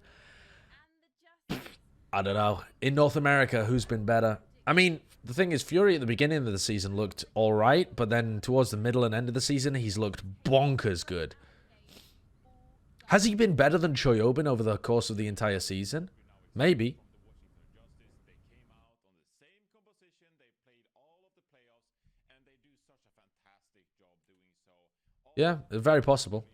I don't know. In North America, who's been better? I mean, the thing is, Fury at the beginning of the season looked all right, but then towards the middle and end of the season, he's looked bonkers good. Has he been better than Choyobin over the course of the entire season? Maybe. Yeah, very possible.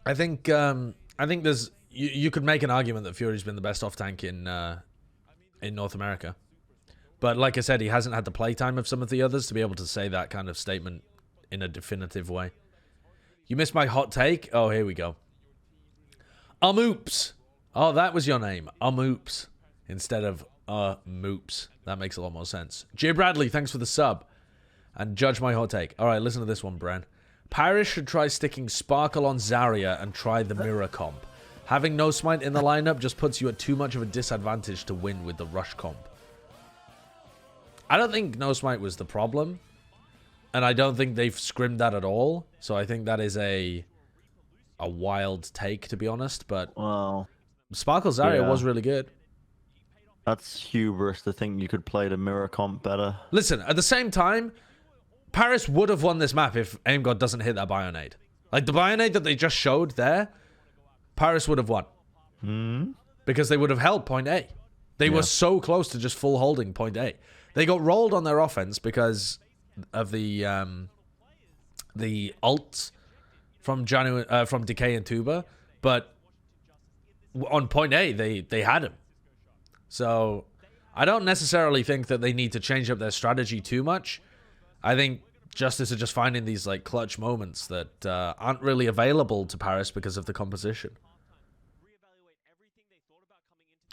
I think there's you could make an argument that Fury's been the best off tank in North America, but like I said, he hasn't had the playtime of some of the others to be able to say that kind of statement in a definitive way. You missed my hot take. Oh, here we go. Oops. Oh, that was your name. Oops instead of moops. That makes a lot more sense. Jay Bradley, thanks for the sub. And judge my hot take. All right, listen to this one, Bren. Paris should try sticking Sparkle on Zarya and try the mirror comp. Having no smite in the lineup just puts you at too much of a disadvantage to win with the rush comp. I don't think no smite was the problem. And I don't think they've scrimmed that at all. So I think that is a wild take, to be honest. But well, Sparkle Zarya was really good. That's hubris to think you could play the mirror comp better. Listen, at the same time, Paris would have won this map if Aim God doesn't hit that Bionade. Like, the Bionade that they just showed there, Paris would have won. Because they would have held point A. They were so close to just full holding point A. They got rolled on their offense because of the ults from from Decay and Tuba. But on point A, they had him. So I don't necessarily think that they need to change up their strategy too much. I think Justice are just finding these like clutch moments that aren't really available to Paris because of the composition.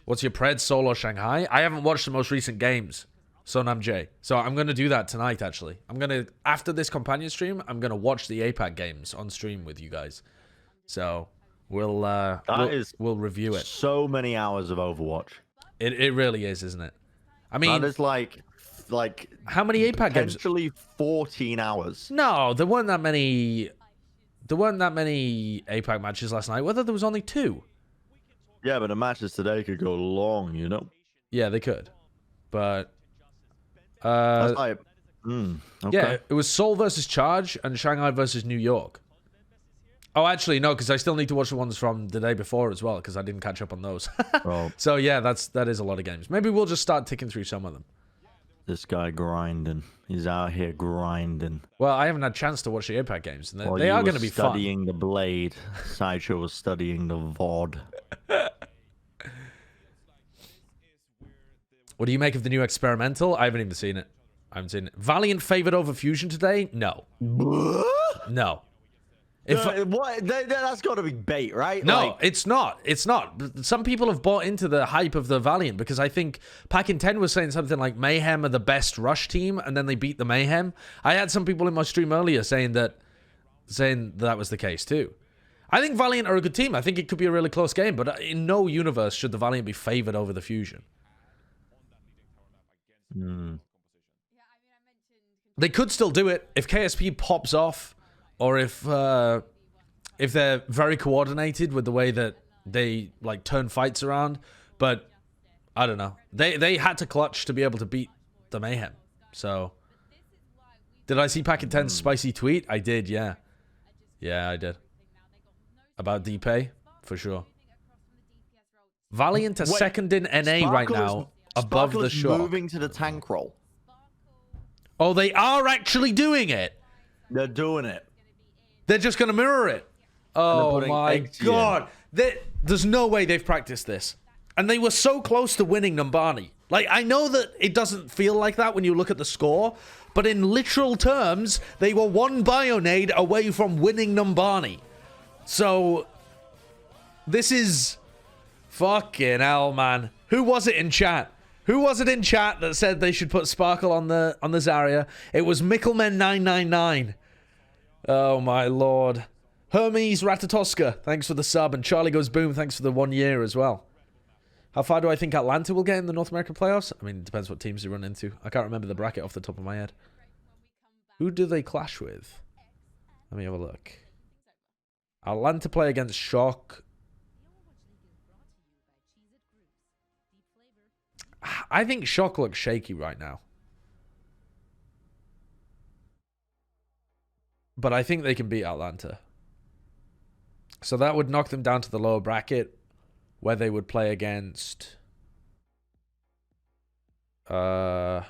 What's your Pred, Seoul, or Shanghai? I haven't watched the most recent games, Sonam J. So I'm going to do that tonight, actually. I'm going to, after this companion stream, I'm going to watch the APAC games on stream with you guys. So we'll review it. So many hours of Overwatch. It really is, isn't it? I mean, that is like how many APAC games? Potentially 14 hours. No, there weren't that many. There weren't that many APAC matches last night. Whether there was only 2. Yeah, but the matches today could go long, you know. Yeah, they could, but okay. Yeah, it was Seoul versus Charge and Shanghai versus New York. Oh, actually, no, because I still need to watch the ones from the day before as well, because I didn't catch up on those. Oh. So yeah, that is a lot of games. Maybe we'll just start ticking through some of them. This guy grinding. He's out here grinding. Well, I haven't had a chance to watch the APAC games, and While they are going to be fun. Studying the blade. Sideshow was studying the VOD. What do you make of the new experimental? I haven't even seen it. I haven't seen it. Valiant favored over Fusion today? No. No. That's got to be bait, right? No, it's not. It's not. Some people have bought into the hype of the Valiant because I think Packin 10 was saying something like Mayhem are the best rush team, and then they beat the Mayhem. I had some people in my stream earlier saying that saying that was the case too. I think Valiant are a good team. I think it could be a really close game, but in no universe should the Valiant be favored over the Fusion. They could still do it if KSP pops off, or if they're very coordinated with the way that they like turn fights around. But I don't know. They had to clutch to be able to beat the Mayhem. So did I see Packet 10's spicy tweet? I did, yeah. Yeah, I did. About DPay, for sure. Valiant are second in NA right now, above the Shock. Moving to the tank role. Oh, they are actually doing it. They're doing it. They're just going to mirror it. Oh my god. There's no way they've practiced this. And they were so close to winning Numbani. Like, I know that it doesn't feel like that when you look at the score, but in literal terms, they were one Bionade away from winning Numbani. So, this is fucking hell, man. Who was it in chat? Who was it in chat that said they should put Sparkle on the Zarya? It was Mickelman999. Oh my lord. Hermes Ratatoska, thanks for the sub, and Charlie Goes Boom, thanks for the 1 year as well. How far do I think Atlanta will get in the North American playoffs? I mean, it depends what teams they run into. I can't remember the bracket off the top of my head. Who do they clash with? Let me have a look. Atlanta play against Shock. I think Shock looks shaky right now. But I think they can beat Atlanta. So that would knock them down to the lower bracket, where they would play against... I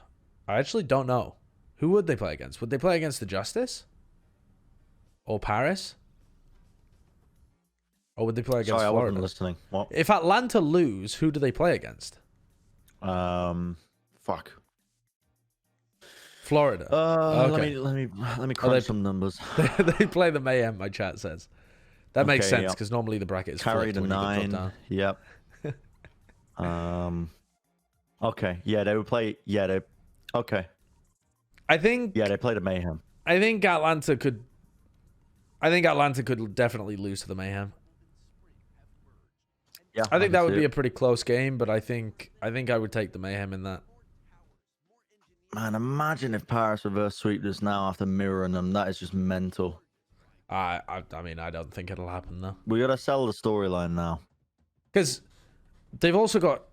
actually don't know. Who would they play against? Would they play against the Justice? Or Paris? Or would they play against Florida? I wasn't listening. What? If Atlanta lose, who do they play against? Fuck. Florida. Okay. Let me crunch some numbers. They play the Mayhem, my chat says. That makes sense, because normally the bracket is carried a 9. Yep. Okay. Yeah, they would play. Yeah, they. Okay. I think. Yeah, they played a Mayhem. I think Atlanta could definitely lose to the Mayhem. Yeah, I think that would be a pretty close game, but I think I would take the Mayhem in that. Man, imagine if Paris reverse sweep this now after mirroring them. That is just mental. I mean, I don't think it'll happen though. We gotta sell the storyline now. Because they've also got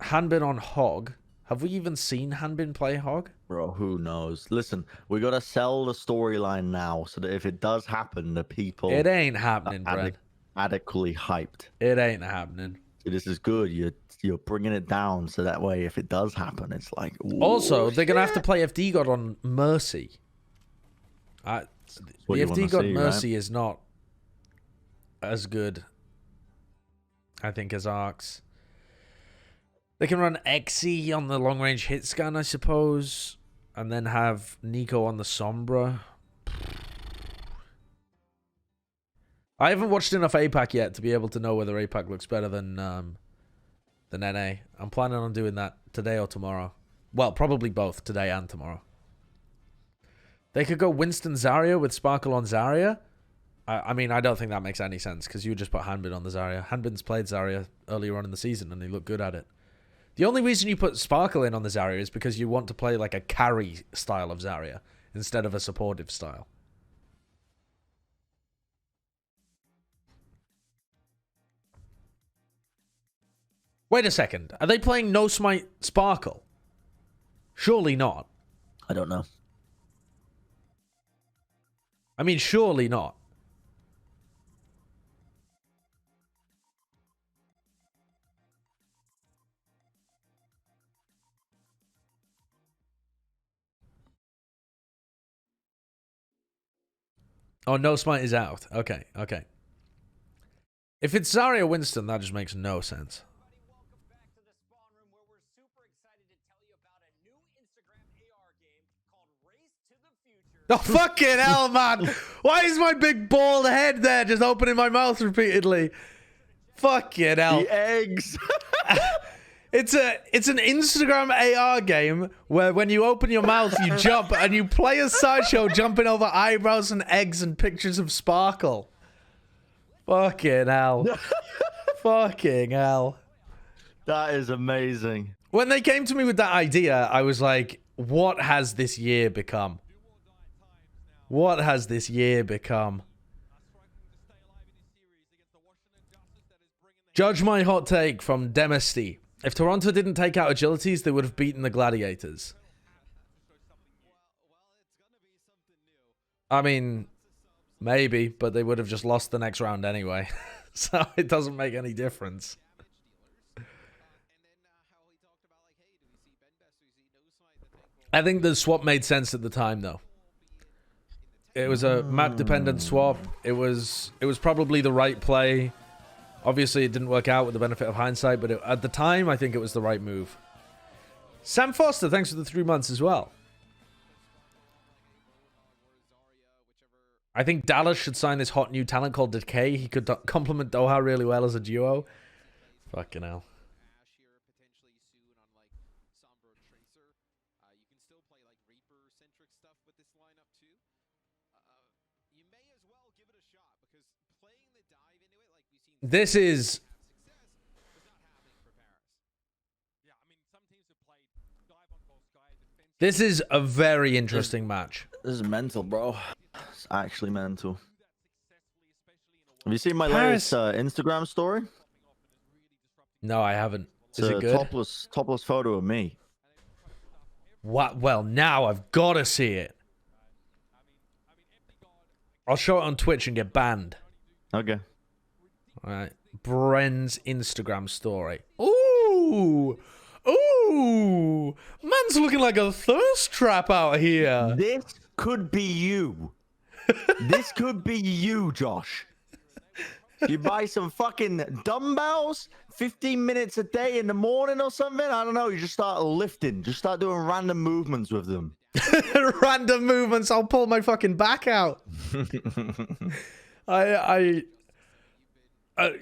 Hanbin on Hog. Have we even seen Hanbin play Hog? Bro, who knows? Listen, we gotta sell the storyline now so that if it does happen, the people... It ain't happening, Bren. Adequately hyped. It ain't happening. This is good. You're bringing it down so that way if it does happen, it's like... Also, they're gonna have to play FD God on Mercy. The FD God Mercy is not as good, I think, as Arcs. They can run Xe on the long-range hit scan, I suppose, and then have Nico on the Sombra. I haven't watched enough APAC yet to be able to know whether APAC looks better than NA. I'm planning on doing that today or tomorrow. Well, probably both, today and tomorrow. They could go Winston Zarya with Sparkle on Zarya. I mean, I don't think that makes any sense, because you would just put Hanbin on the Zarya. Hanbin's played Zarya earlier on in the season, and he looked good at it. The only reason you put Sparkle in on the Zarya is because you want to play like a carry style of Zarya instead of a supportive style. Wait a second. Are they playing No Smite Sparkle? Surely not. I don't know. I mean, surely not. Oh, No Smite is out. Okay, okay. If it's Zarya Winston, that just makes no sense. Oh, fucking hell, man. Why is my big bald head there just opening my mouth repeatedly? Fucking hell. The eggs. It's an Instagram AR game where when you open your mouth, you jump, and you play a Sideshow jumping over eyebrows and eggs and pictures of Sparkle. Fucking hell. Fucking hell. That is amazing. When they came to me with that idea, I was like, what has this year become? What has this year become? Judge my hot take from Demesty. If Toronto didn't take out agilities, they would have beaten the Gladiators. I mean, maybe, but they would have just lost the next round anyway. So it doesn't make any difference. I think the swap made sense at the time, though. It was a map-dependent swap. It was probably the right play. Obviously, it didn't work out with the benefit of hindsight, but at the time, I think it was the right move. Sam Foster, thanks for the 3 months as well. I think Dallas should sign this hot new talent called Decay. He could complement Doha really well as a duo. Fucking hell. This is a very interesting match. This is mental, bro. It's actually mental. Have you seen my Paris. latest Instagram story? No, I haven't. It's Is it good? Topless photo of me. What? Well, now I've got to see it. I'll show it on Twitch and get banned. Okay. All right. Bren's Instagram story. Ooh. Ooh. Man's looking like a thirst trap out here. This could be you. This could be you, Josh. You buy some fucking dumbbells, 15 minutes a day in the morning or something. I don't know. You just start lifting. Just start doing random movements with them. Random movements. I'll pull my fucking back out.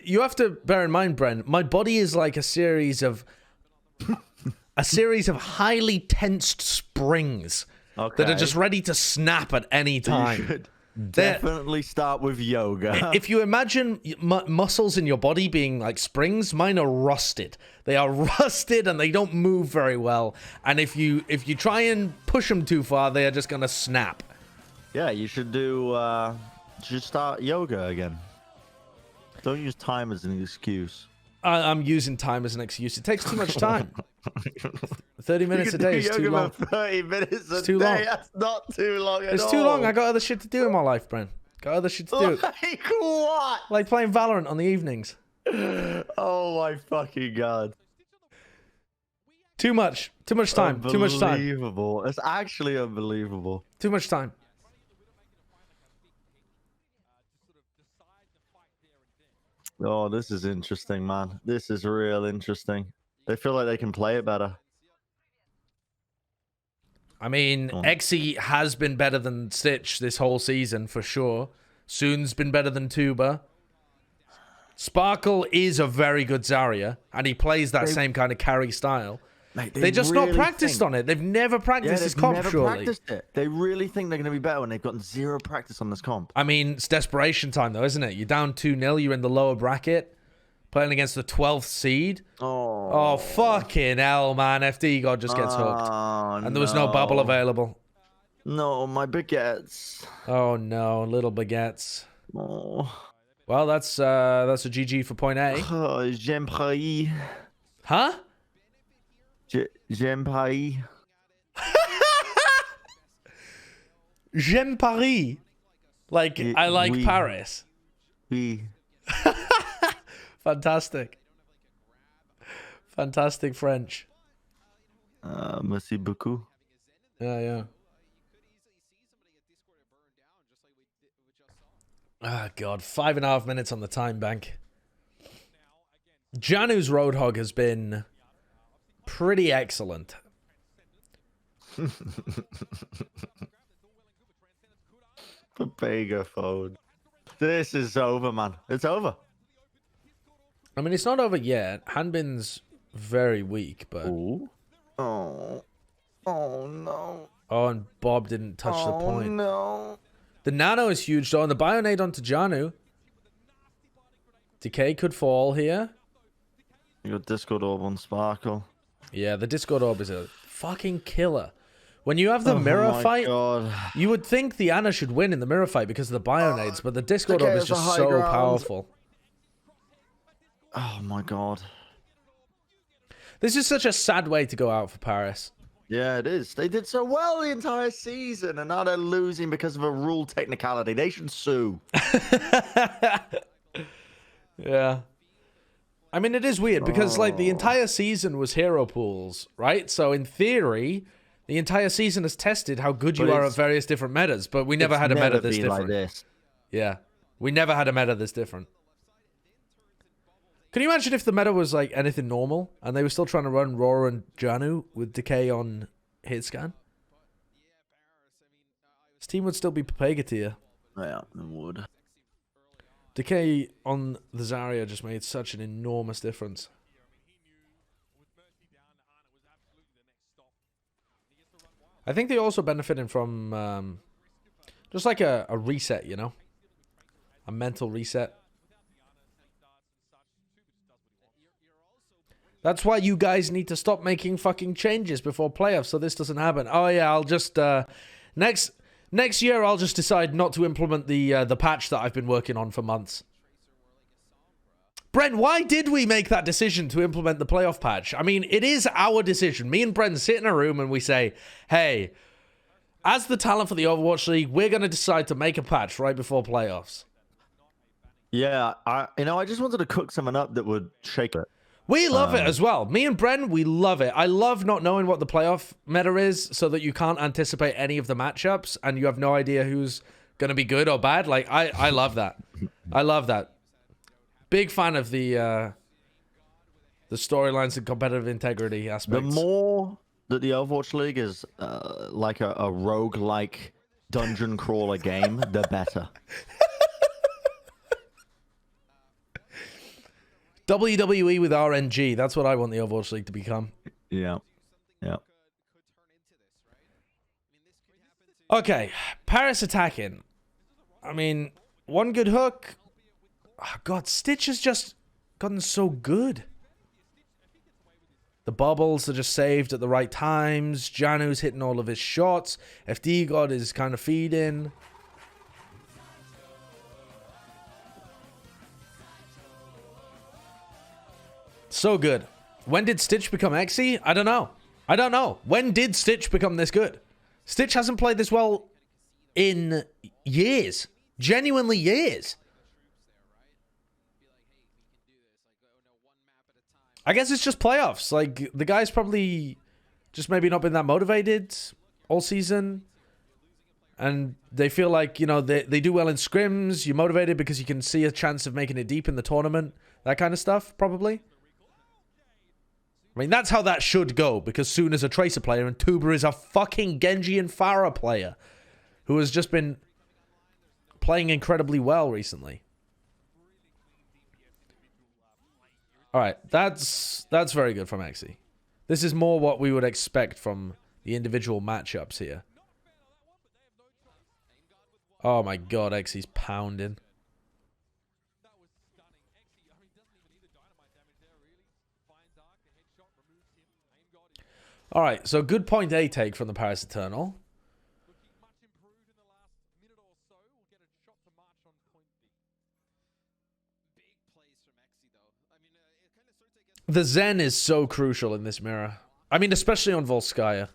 You have to bear in mind, Bren, my body is like a series of highly tensed springs that are just ready to snap at any time. You should definitely start with yoga. If you imagine muscles in your body being like springs, mine are rusted. They are rusted and they don't move very well. And if you try and push them too far, they are just gonna snap. Yeah, you should do. You should start yoga again. Don't use time as an excuse. I'm using time as an excuse. It takes too much time. 30 minutes a day is too long. 30 minutes a It's too day. long. That's not too long at all. It's too long. I got other shit to do in my life, Bren. Got other shit to do. Like what? Like playing Valorant on the evenings. Oh my fucking god. Too much. Too much time. Too much time. Unbelievable. It's actually unbelievable. Too much time. Oh, this is interesting, man. This is real interesting. They feel like they can play it better. I mean, Exy has been better than Stitch this whole season, for sure. Soon's been better than Tuba. Sparkle is a very good Zarya, and he plays that same kind of carry style. Mate, they just really not practiced on it. They've never practiced this comp, never surely. practiced it. They really think they're going to be better when they've gotten zero practice on this comp. I mean, it's desperation time, though, isn't it? You're down 2-0. You're in the lower bracket, playing against the 12th seed. Oh, fucking hell, man. FD God just gets hooked. And there was no bubble available. No, my baguettes. Oh, no. Little baguettes. Oh. Well, that's a GG for point A. Oh, j'aime Paris. Huh? J'aime Paris. J'aime Paris. Like, I like Paris. Oui. Fantastic. Fantastic French. Merci beaucoup. Yeah. Ah, God. 5.5 minutes on the time bank. Janu's Roadhog has been pretty excellent. Papega phone. This is over, man. It's over. I mean, it's not over yet. Hanbin's very weak, but... Ooh. Oh. Oh, no. Oh, and Bob didn't touch the point. No. The nano is huge, though, and the Bionade onto Janu. Decay could fall here. You got Discord Orb on Sparkle. Yeah, the Discord Orb is a fucking killer. When you have the mirror fight, God. you would think the Ana should win in the mirror fight because of the Bionades, but the Discord Orb is just so powerful. Oh my god. This is such a sad way to go out for Paris. Yeah, it is. They did so well the entire season, and now they're losing because of a rule technicality. They should sue. Yeah. I mean, it is weird because, like, the entire season was hero pools, right? So, in theory, the entire season has tested how good you are at various different metas, but we never had a meta this different. Like this. Yeah. We never had a meta this different. Can you imagine if the meta was, like, anything normal, and they were still trying to run Roar and Janu with Decay on hit scan? This team would still be Papega tier. Yeah, it would. Decay on the Zarya just made such an enormous difference. I think they're also benefiting from just like a reset, you know? A mental reset. That's why you guys need to stop making fucking changes before playoffs so this doesn't happen. Oh yeah, I'll just Next year, I'll just decide not to implement the patch that I've been working on for months. Bren, why did we make that decision to implement the playoff patch? I mean, it is our decision. Me and Bren sit in a room and we say, hey, as the talent for the Overwatch League, we're going to decide to make a patch right before playoffs. Yeah, I just wanted to cook something up that would shake it. We love it as well. Me and Bren, we love it. I love not knowing what the playoff meta is so that you can't anticipate any of the matchups and you have no idea who's going to be good or bad. Like, I love that. I love that. Big fan of the storylines and competitive integrity aspects. The more that the Overwatch League is like a roguelike dungeon crawler game, the better. WWE with RNG. That's what I want the Overwatch League to become. Yeah. Yeah. Okay. Paris attacking. I mean, one good hook. Oh, God, Stitch has just gotten so good. The bubbles are just saved at the right times. Janu's hitting all of his shots. FD God is kind of feeding. So good. When did Stitch become XE? I don't know. I don't know. When did Stitch become this good? Stitch hasn't played this well in years. Genuinely years. I guess it's just playoffs. Like, the guy's probably just maybe not been that motivated all season. And they feel like, you know, they do well in scrims. You're motivated because you can see a chance of making it deep in the tournament. That kind of stuff, probably. I mean, that's how that should go, because Soon is a Tracer player and Tuber is a fucking Genji and Pharah player who has just been playing incredibly well recently. All right, that's very good from XE. This is more what we would expect from the individual matchups here. Oh my god, XE's pounding. All right, so good point A take from the Paris Eternal. The Zen is so crucial in this mirror. I mean, especially on Volskaya.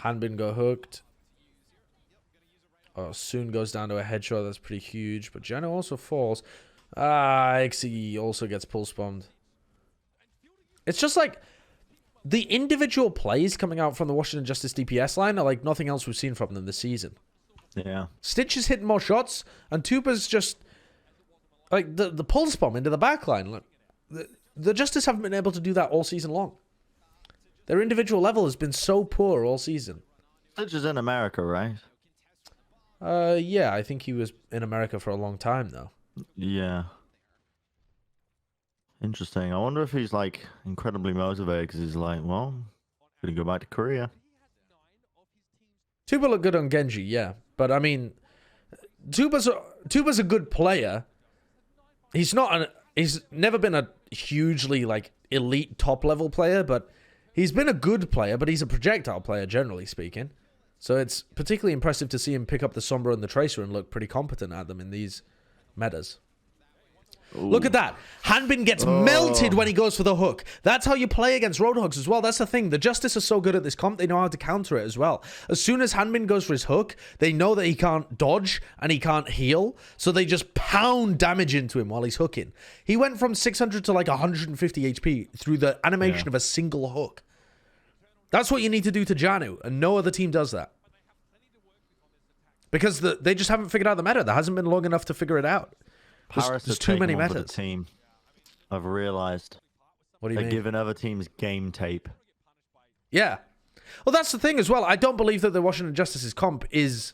Hanbin got hooked. Oh, Soon goes down to a headshot. That's pretty huge. But Jano also falls. Ah, XE also gets pulse bombed. It's just like the individual plays coming out from the Washington Justice DPS line are like nothing else we've seen from them this season. Yeah. Stitch is hitting more shots, and Tuba's just like the pulse bomb into the back line. Look, the Justice haven't been able to do that all season long. Their individual level has been so poor all season. Stitch is in America, right? Yeah, I think he was in America for a long time, though. Yeah. Interesting. I wonder if he's like incredibly motivated because he's like, well, gonna go back to Korea. Tuba looked good on Genji, yeah. But I mean, Tuba's a good player. He's never been a hugely like elite top level player, but he's been a good player, but he's a projectile player generally speaking. So it's particularly impressive to see him pick up the Sombra and the Tracer and look pretty competent at them in these metas. Ooh. Look at that. Hanbin gets melted when he goes for the hook. That's how you play against Roadhogs as well. That's the thing. The Justice are so good at this comp, they know how to counter it as well. As soon as Hanbin goes for his hook, they know that he can't dodge and he can't heal, so they just pound damage into him while he's hooking. He went from 600 to like 150 HP through the animation of a single hook. That's what you need to do to Janu, and no other team does that. Because they just haven't figured out the meta. There hasn't been long enough to figure it out. There's too many metas. The team, I've realized. What do you mean? They're giving other teams game tape. Yeah. Well, that's the thing as well. I don't believe that the Washington Justice's comp is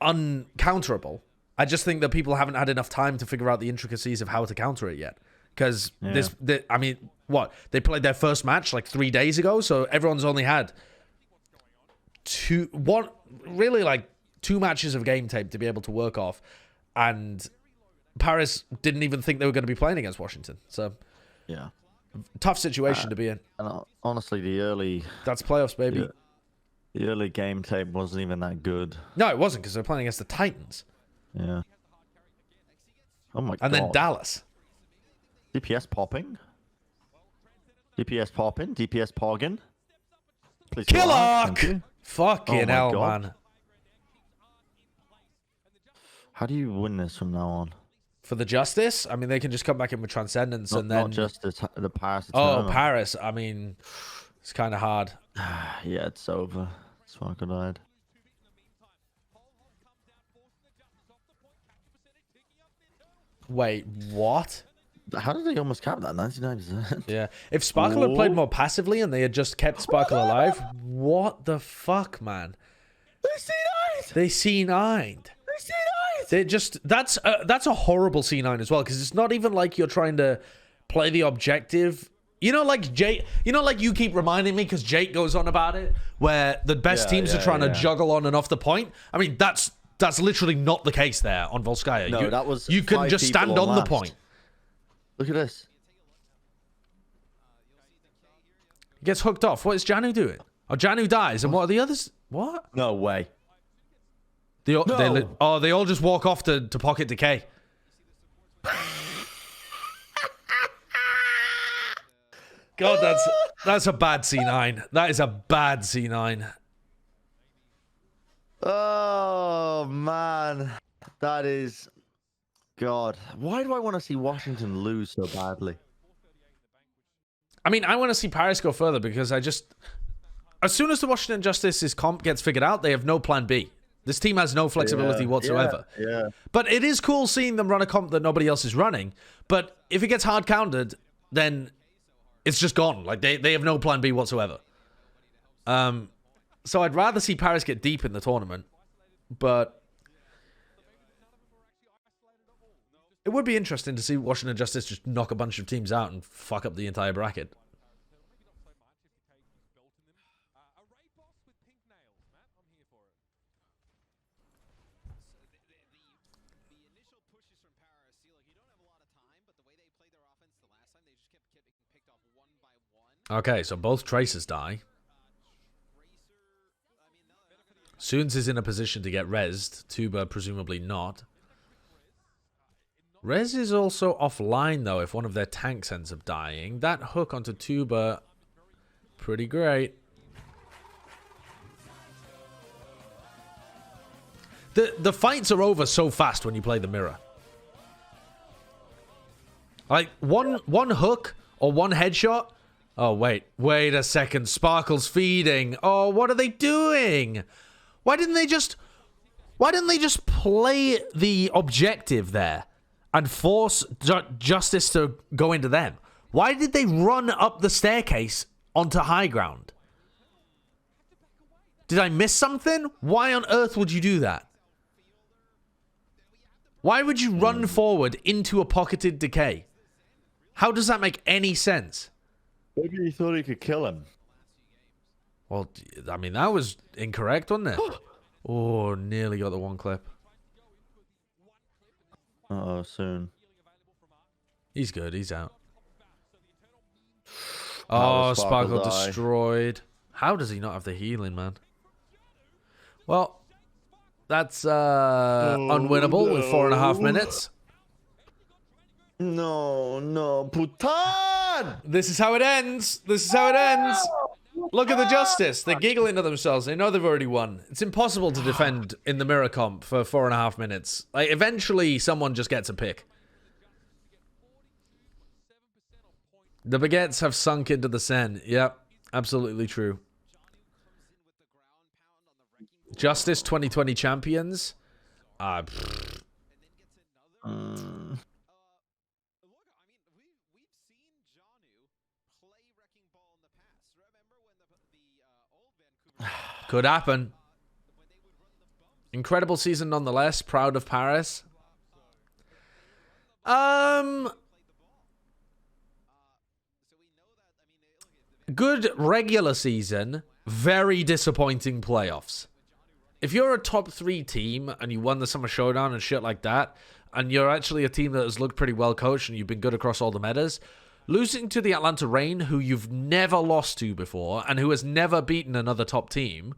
uncounterable. I just think that people haven't had enough time to figure out the intricacies of how to counter it yet. Because I mean, what? They played their first match like 3 days ago, so everyone's only had two matches of game tape to be able to work off, and Paris didn't even think they were going to be playing against Washington. So, yeah, tough situation to be in. And honestly, that's playoffs, baby. The early game tape wasn't even that good. No, it wasn't because they're playing against the Titans. Yeah. Oh my god. And then Dallas. DPS popping. DPS popping. DPS pogging. Please Killock! Fucking hell, man. How do you win this from now on? For the Justice? I mean, they can just come back in with Transcendence and then... Not just the Paris Eternal. Oh, Paris. I mean, it's kind of hard. Yeah, it's over. Sparkle died. Wait, what? How did they almost cap that? 99%? Yeah. If Sparkle had played more passively and they had just kept Sparkle alive, what the fuck, man? They C9'd. They just that's a horrible C9 as well, because it's not even like you're trying to play the objective. You know, like Jake. You know, like you keep reminding me because Jake goes on about it, where the best teams are trying to juggle on and off the point. I mean, that's literally not the case there on Volskaya. No, that was you can just stand on the point. Look at this. He gets hooked off. What is Janu doing? Oh, Janu dies, and what are the others? What? No way. They all just walk off to pocket decay. God, that's a bad C9. That is a bad C9. Oh man, that is God. Why do I want to see Washington lose so badly? I mean, I want to see Paris go further because as soon as the Washington Justice's comp gets figured out, they have no plan B. This team has no flexibility whatsoever. Yeah. But it is cool seeing them run a comp that nobody else is running. But if it gets hard countered, then it's just gone. Like they have no plan B whatsoever. So I'd rather see Paris get deep in the tournament. But it would be interesting to see Washington Justice just knock a bunch of teams out and fuck up the entire bracket. Okay, so both Tracers die. Soons is in a position to get rezzed. Tuba presumably not. Rez is also offline though if one of their tanks ends up dying. That hook onto Tuba, pretty great. The fights are over so fast when you play the mirror. Like one hook or one headshot. Oh, wait a second. Sparkle's feeding. Oh, what are they doing? Why didn't they just play the objective there and force Justice to go into them? Why did they run up the staircase onto high ground? Did I miss something? Why on earth would you do that? Why would you run forward into a pocketed decay? How does that make any sense? Maybe he thought he could kill him. Well, I mean, that was incorrect, wasn't it? Oh, nearly got the one clip. Uh-oh, soon. He's good. He's out. Oh, Sparkle destroyed. How does he not have the healing, man? Well, that's unwinnable with 4.5 minutes. No, Putan! This is how it ends. This is how it ends. Look at the justice. They're giggling to themselves. They know they've already won. It's impossible to defend in the mirror comp for 4.5 minutes. Like, eventually, someone just gets a pick. The baguettes have sunk into the Sen. Yep, absolutely true. Justice 2020 champions. Could happen. Incredible season nonetheless. Proud of Paris. Good regular season. Very disappointing playoffs. If you're a top 3 team and you won the Summer Showdown and shit like that, and you're actually a team that has looked pretty well coached and you've been good across all the metas, losing to the Atlanta Reign, who you've never lost to before and who has never beaten another top team,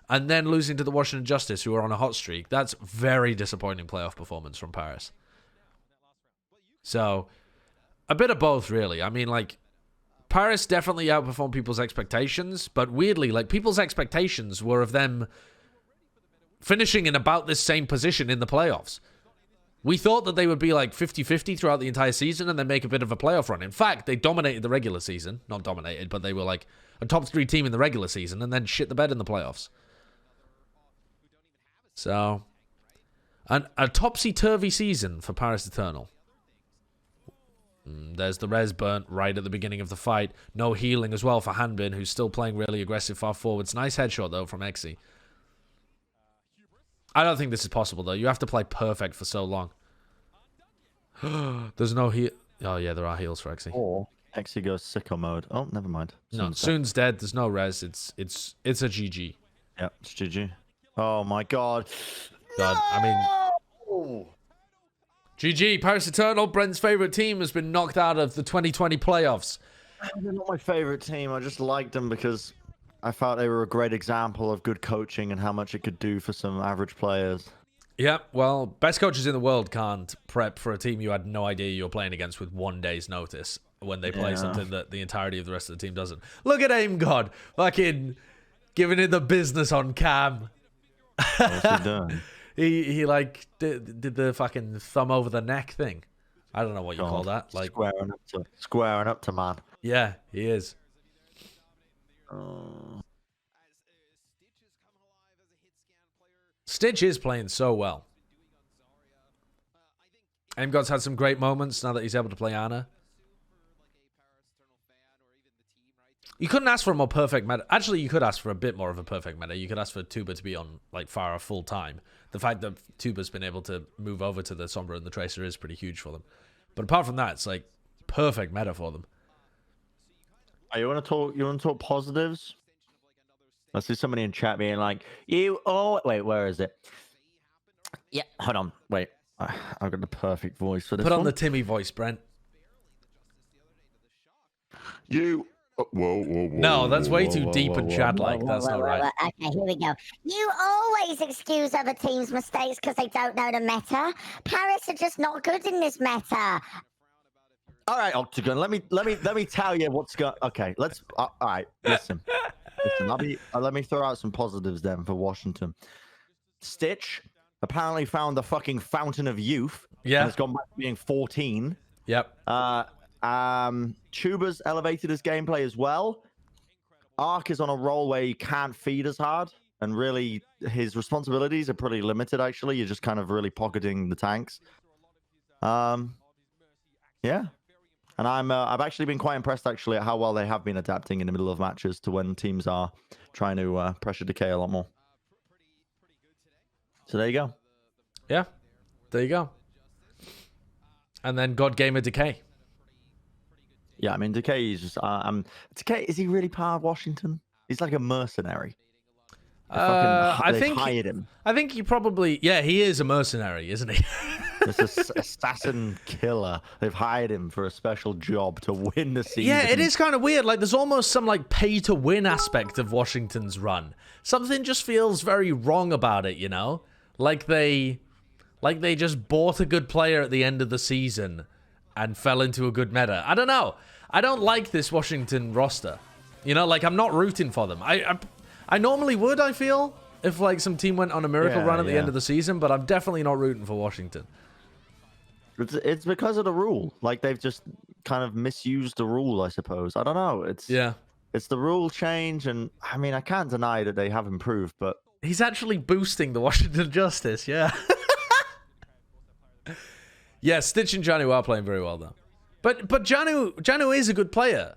and then losing to the Washington Justice, who are on a hot streak, that's very disappointing playoff performance from Paris. So, a bit of both, really. I mean, like, Paris definitely outperformed people's expectations, but weirdly, like, people's expectations were of them finishing in about this same position in the playoffs. We thought that they would be like 50-50 throughout the entire season and then make a bit of a playoff run. In fact, they dominated the regular season. Not dominated, but they were like a top 3 team in the regular season and then shit the bed in the playoffs. So, a topsy-turvy season for Paris Eternal. There's the res burnt right at the beginning of the fight. No healing as well for Hanbin, who's still playing really aggressive far forwards. Nice headshot, though, from Exy. I don't think this is possible, though. You have to play perfect for so long. There's no heal. Oh, yeah, there are heals for Exy. Or Exy goes sicko mode. Oh, never mind. Soon's dead. There's no res. It's a GG. Yeah, it's GG. Oh, my God. God, I mean... GG, Paris Eternal, Bren's favorite team, has been knocked out of the 2020 playoffs. They're not my favorite team. I just liked them because I thought they were a great example of good coaching and how much it could do for some average players. Yeah, well, best coaches in the world can't prep for a team you had no idea you were playing against with 1 day's notice when they play something that the entirety of the rest of the team doesn't. Look at Aim God, fucking giving it the business on cam. What's he doing? He like did the fucking thumb over the neck thing. I don't know what you call that. Like squaring up to man. Yeah, he is. Stitch is playing so well. Aimgod's had some great moments now that he's able to play Ana. You couldn't ask for a more perfect meta. Actually, you could ask for a bit more of a perfect meta. You could ask for Tuba to be on like Pharah full time. The fact that Tuba's been able to move over to the Sombra and the Tracer is pretty huge for them. But apart from that, it's like perfect meta for them. Oh, you want to talk positives? I see somebody in chat being like, wait, where is it? Yeah, hold on. Wait. I've got the perfect voice for this. Put on the Timmy voice, Brent. Whoa. No, that's way too deep and chat-like. That's not right. Okay, here we go. You always excuse other teams' mistakes because they don't know the meta. Paris are just not good in this meta. All right, Octagon. Let me tell you what's going. Okay, let's. All right, listen. Let me throw out some positives then for Washington. Stitch apparently found the fucking fountain of youth. Yeah, and it's gone back to being 14. Yep. Tuba's elevated his gameplay as well. Ark is on a roll where he can't feed as hard, and really his responsibilities are pretty limited. Actually, you're just kind of really pocketing the tanks. Yeah, And I've actually been quite impressed actually at how well they have been adapting in the middle of matches to when teams are trying to pressure Decay a lot more. So there you go. Yeah, there you go. And then God Gamer Decay. Yeah, I mean Decay is just Decay. Is he really part of Washington? He's like a mercenary. They've hired him. I think he probably, yeah, he is a mercenary, isn't he? This assassin killer. They've hired him for a special job to win the season. Yeah, it is kind of weird. Like, there's almost some like pay to win aspect of Washington's run. Something just feels very wrong about it, you know? Like they just bought a good player at the end of the season and fell into a good meta. I don't know. I don't like this Washington roster. You know, like I'm not rooting for them. I normally would, I feel, if like some team went on a miracle run at the end of the season, but I'm definitely not rooting for Washington. It's because of the rule. Like they've just kind of misused the rule, I suppose. I don't know. It's the rule change, and I mean I can't deny that they have improved, but he's actually boosting the Washington Justice, yeah. Yeah, Stitch and Janu are playing very well though. But Janu is a good player.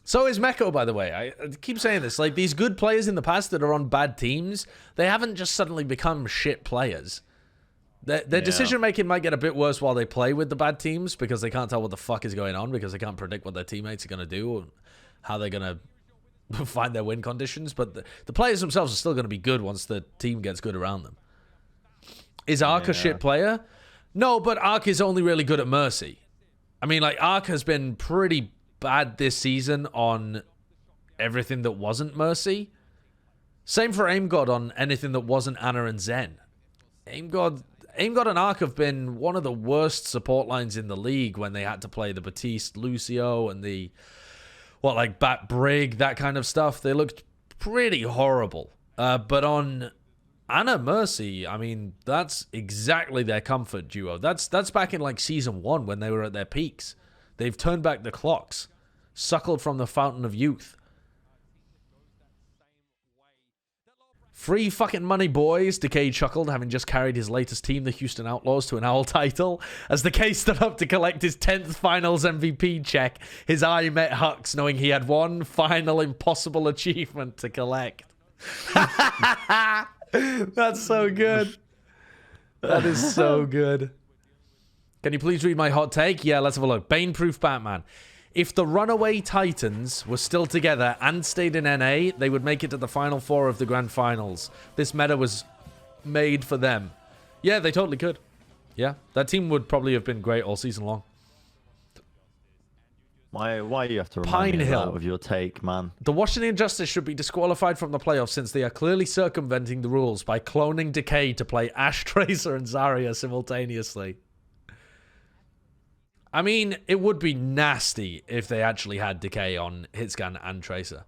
So is Meko, by the way. I keep saying this. Like, these good players in the past that are on bad teams, they haven't just suddenly become shit players. Their decision-making might get a bit worse while they play with the bad teams because they can't tell what the fuck is going on because they can't predict what their teammates are going to do or how they're going to find their win conditions. But the players themselves are still going to be good once the team gets good around them. Is Ark a shit player? No, but Ark is only really good at Mercy. I mean, like, Ark has been pretty bad this season on everything that wasn't Mercy. Same for AimGod on anything that wasn't Ana and Zen. AimGod and Ark have been one of the worst support lines in the league when they had to play the Batiste, Lucio, and the, Bat Brig, that kind of stuff. They looked pretty horrible. But on Ana Mercy, I mean, that's exactly their comfort duo. That's back in, like, Season 1 when they were at their peaks. They've turned back the clocks. Suckled from the fountain of youth. Free fucking money, boys, Decay chuckled, having just carried his latest team, the Houston Outlaws, to an owl title. As Decay stood up to collect his 10th finals MVP check, his eye met Hux, knowing he had one final impossible achievement to collect. That's so good. That is so good. Can you please read my hot take? Yeah, let's have a look. Bane-proof Batman. If the runaway Titans were still together and stayed in NA, they would make it to the Final Four of the Grand Finals. This meta was made for them. Yeah, they totally could. Yeah, that team would probably have been great all season long. Why you have to remind me of your take, man? The Washington Justice should be disqualified from the playoffs since they are clearly circumventing the rules by cloning Decay to play Ash, Tracer, and Zarya simultaneously. I mean, it would be nasty if they actually had Decay on Hitscan and Tracer.